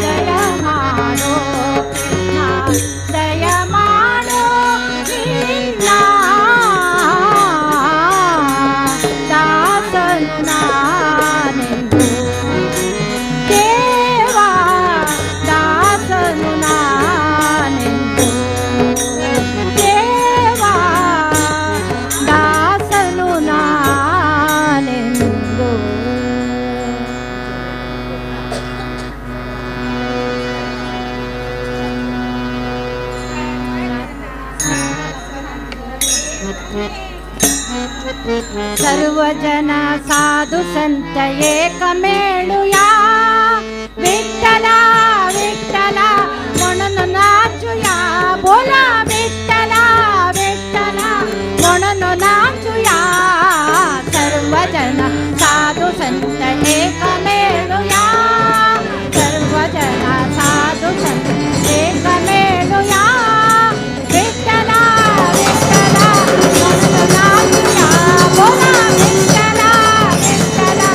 ದಯ ಮಾಡೋ ಕೃಷ್ಣ ದಯ ಮಾಡೋ ಕೃಷ್ಣ ದಾಸನು ನಾನೆಂದು ದೇವಾ ದಾಸನು ನಾನೆಂದು ದೇವಾ ದಾಸನು ನಾನೆಂದು सर्वजन साधु संत एकमेळूया विठ्ठला विठ्ठला म्हणून नाचूया बोला विठ्ठला विठ्ठला म्हणून नाचूया सर्वजन साधु संत एकमेळूया सर्वजन साधु संत एकमेळूया विठ्ठला विठ्ठला म्हणून नाचूया बोला विठ्ठला विठ्ठला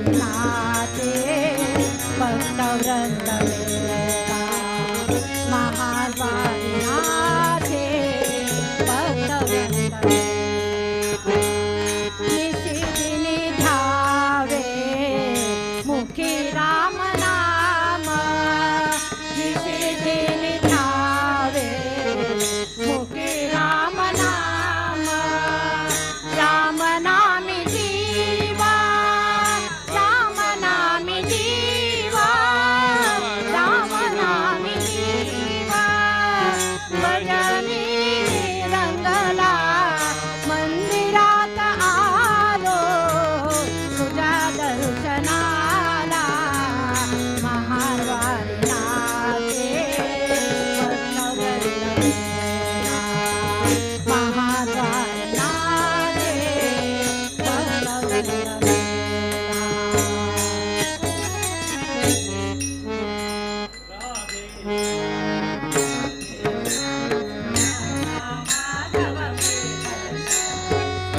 नाचे भक्तवृंद मेरा महाद्वारी नाचे भक्तवृंद निशिदिनी ध्यावे मुखी राम नाम निशिदिनी ध्यावे मुखी राम नाम राम नामी जीवा राम नामी जीवा राम नामी जीवा भजनी रंगला मंदिरात आलो तुझ्या दर्शनाला महाद्वारी नाचे भक्तवृंद मेरा महाद्वारी नाचे भक्तवृंद मेरा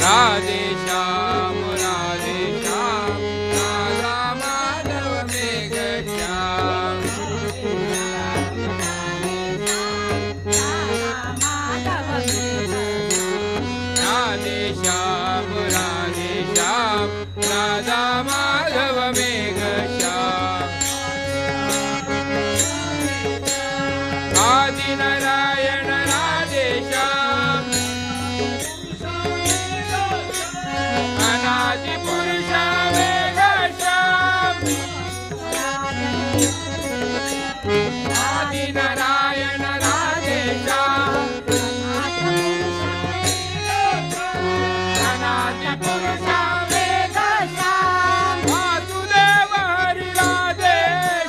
राधे श्याम राधा माधव मेघ श्याम राधे श्याम राधा माधव मेघ श्याम आदि नारायण राधे श्याम अनादि पुरुष मेघ श्याम आदि नारायण राधे श्याम अनादि पुरुष मेघ श्याम वासुदेव हरि राधे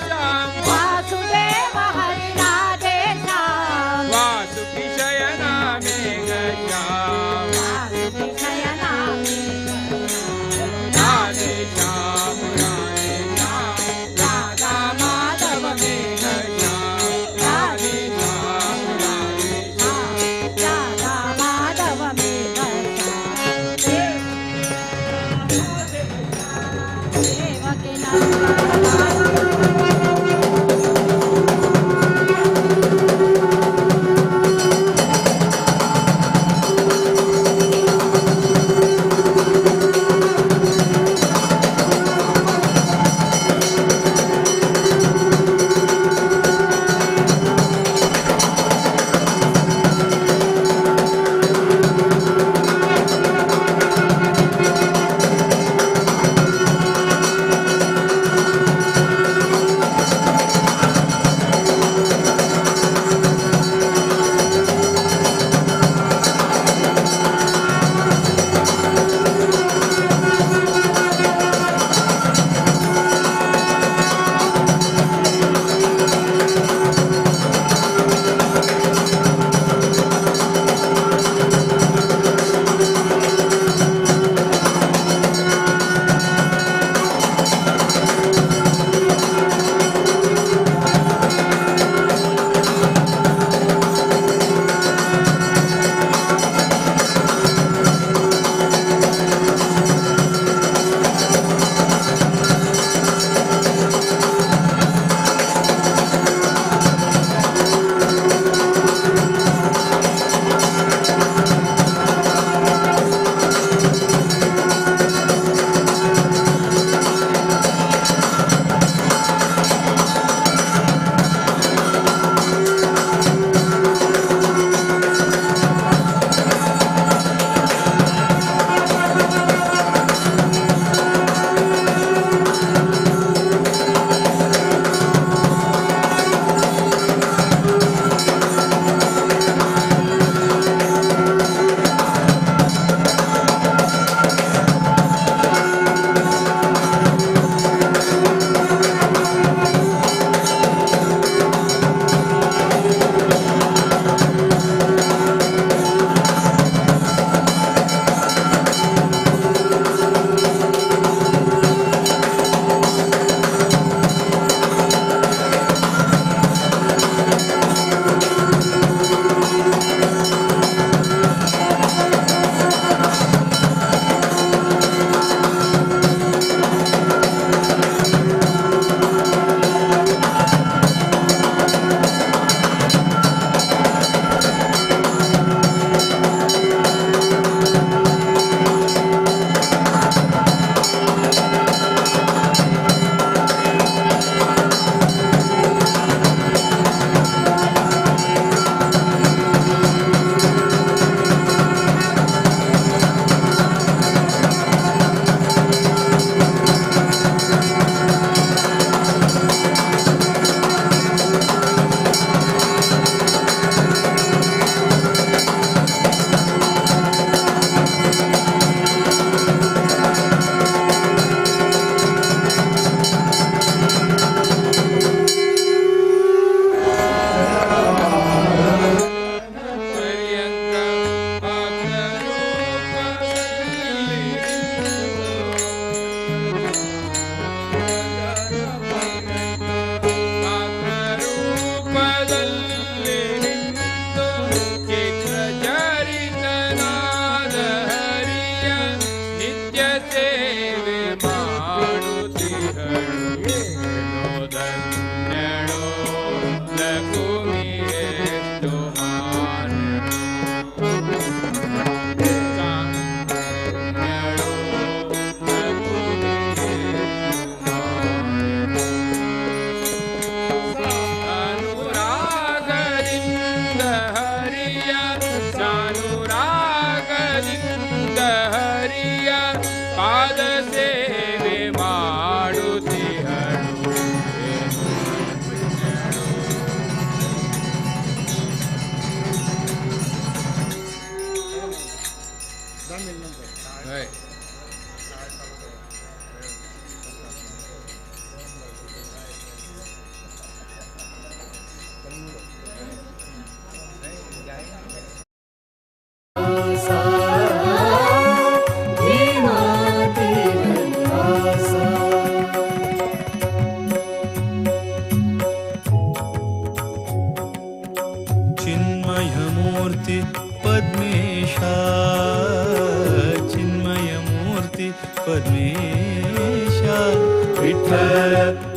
श्याम वासुदेव हरि राधे श्याम वासुकी शयना मेघ श्याम वासुकी शयना राधे श्याम राधा माधव मेघ श्याम राधे श्याम राधा माधव मेघ श्याम देवकी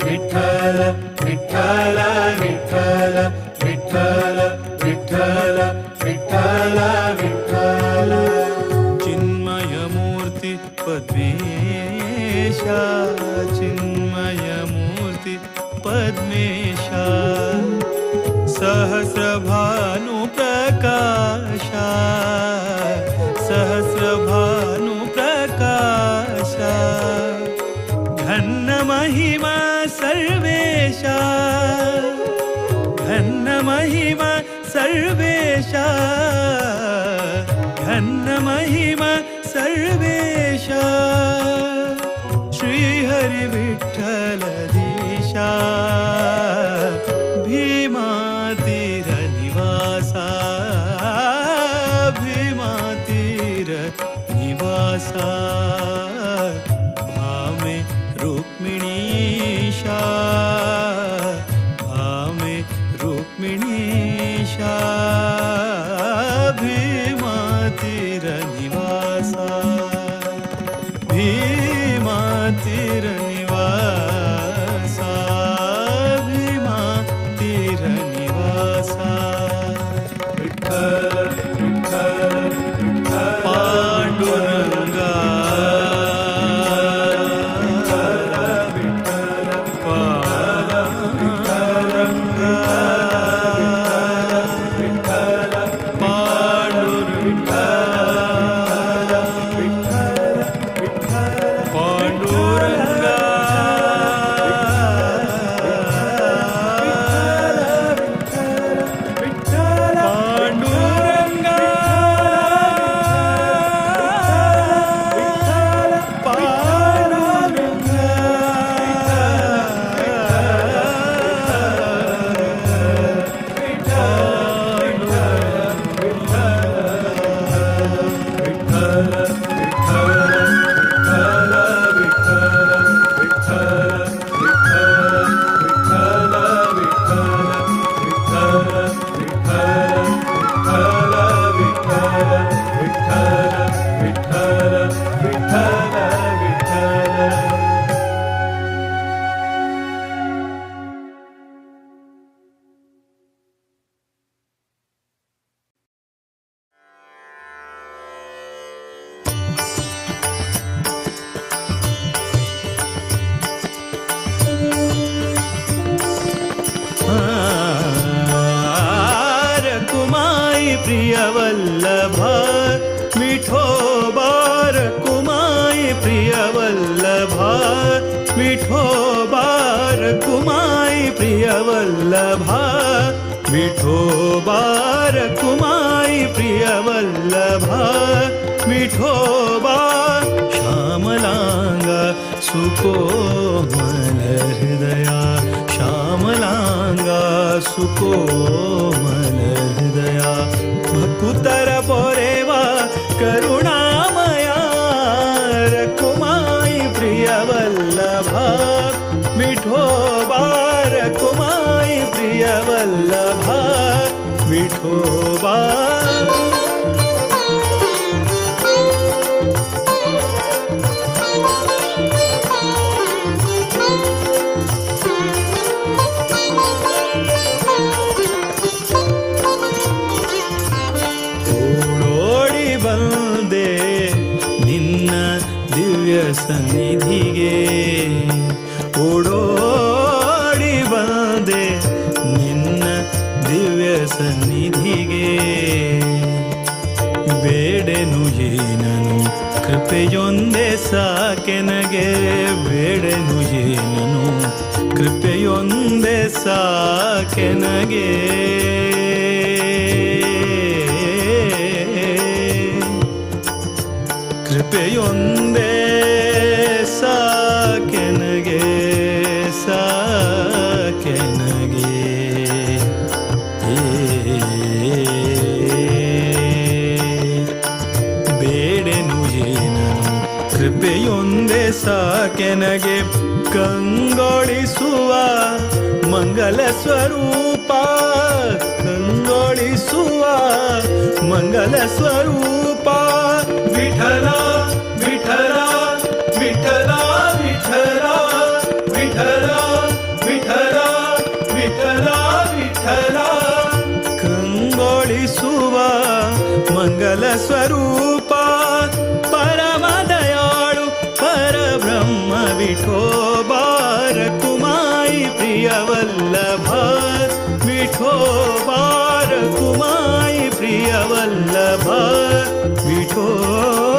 विठ्ठल विठ्ठल विठ्ठल विठ्ठल विठ्ठल विठ्ठल विठ्ठल चिन्मय मूर्ति पद्मेशा चिन्मय मूर्ति पद्मेशा सहस्रभानु प्रकाशा सहस्रभानु प्रकाशा घन्न महिमा सर्वेशा घन्न महिमा सर्वेशा घन्न महिमा सर्वेशा श्रीहरि विठ्ठल दीशा भीमातीर निवासा भीमातीर निवासा भामे रुक्मिणीशा भामे रुक्मिणीशा भीमातीर निवासा भीमातीर निवासा भीमातीर निवासा विठ्ठल विठ्ठल पांडुरंगा प्रिय वल्लभा मिठो बार कुमाई प्रिय वल्लभा मिठो बार कुमाई प्रिय वल्लभा मिठो बार कुमाई प्रिय वल्लभा मिठो बार श्यामलांगा सुकोमल हृदया श्यामलांगा सुकोमल हृदया भकुतर पोरेवा करुणामया रकुमाई प्रिय वल्लभा मिठो बार कुमाई प्रिय वल्लभा मिठो बार ಸನ್ನಿಧಿಗೆ ಓಡೋಡಿ ಬಂದೆ ನಿನ್ನ ದಿವ್ಯ ಸನ್ನಿಧಿಗೆ ಬೇಡೆನು ಏನನು ಕೃಪೆಯೊಂದೇ ಸಾಕೆನಗೆ ಬೇಡೆನು ಏನನು ಕೃಪೆಯೊಂದೇ ಸಾಕೆನಗೆ ಕೃಪೆಯೊಂದೇ ಸಾಕೆನಗೆ ಸಾಕೆನಗೆ ಬೇಡೆನು ಏನನು ಕೃಪೆಯೊಂದೇ ಸಾಕೆನಗೆ ಕಂಗೊಳಿಸುವ ಮಂಗಲ ಸ್ವರೂಪ ಕಂಗೊಳಿಸುವ ಮಂಗಲ ಸ್ವರೂಪ ವಿಠಲ ವಿಠಲ ವಿಠಲ ವಿಠಲ मंगल स्वरूपा परम दयाळु परब्रह्म विठोबा रकुमाई प्रिय वल्लभा विठोबा रकुमाई प्रिय वल्लभा विठोबा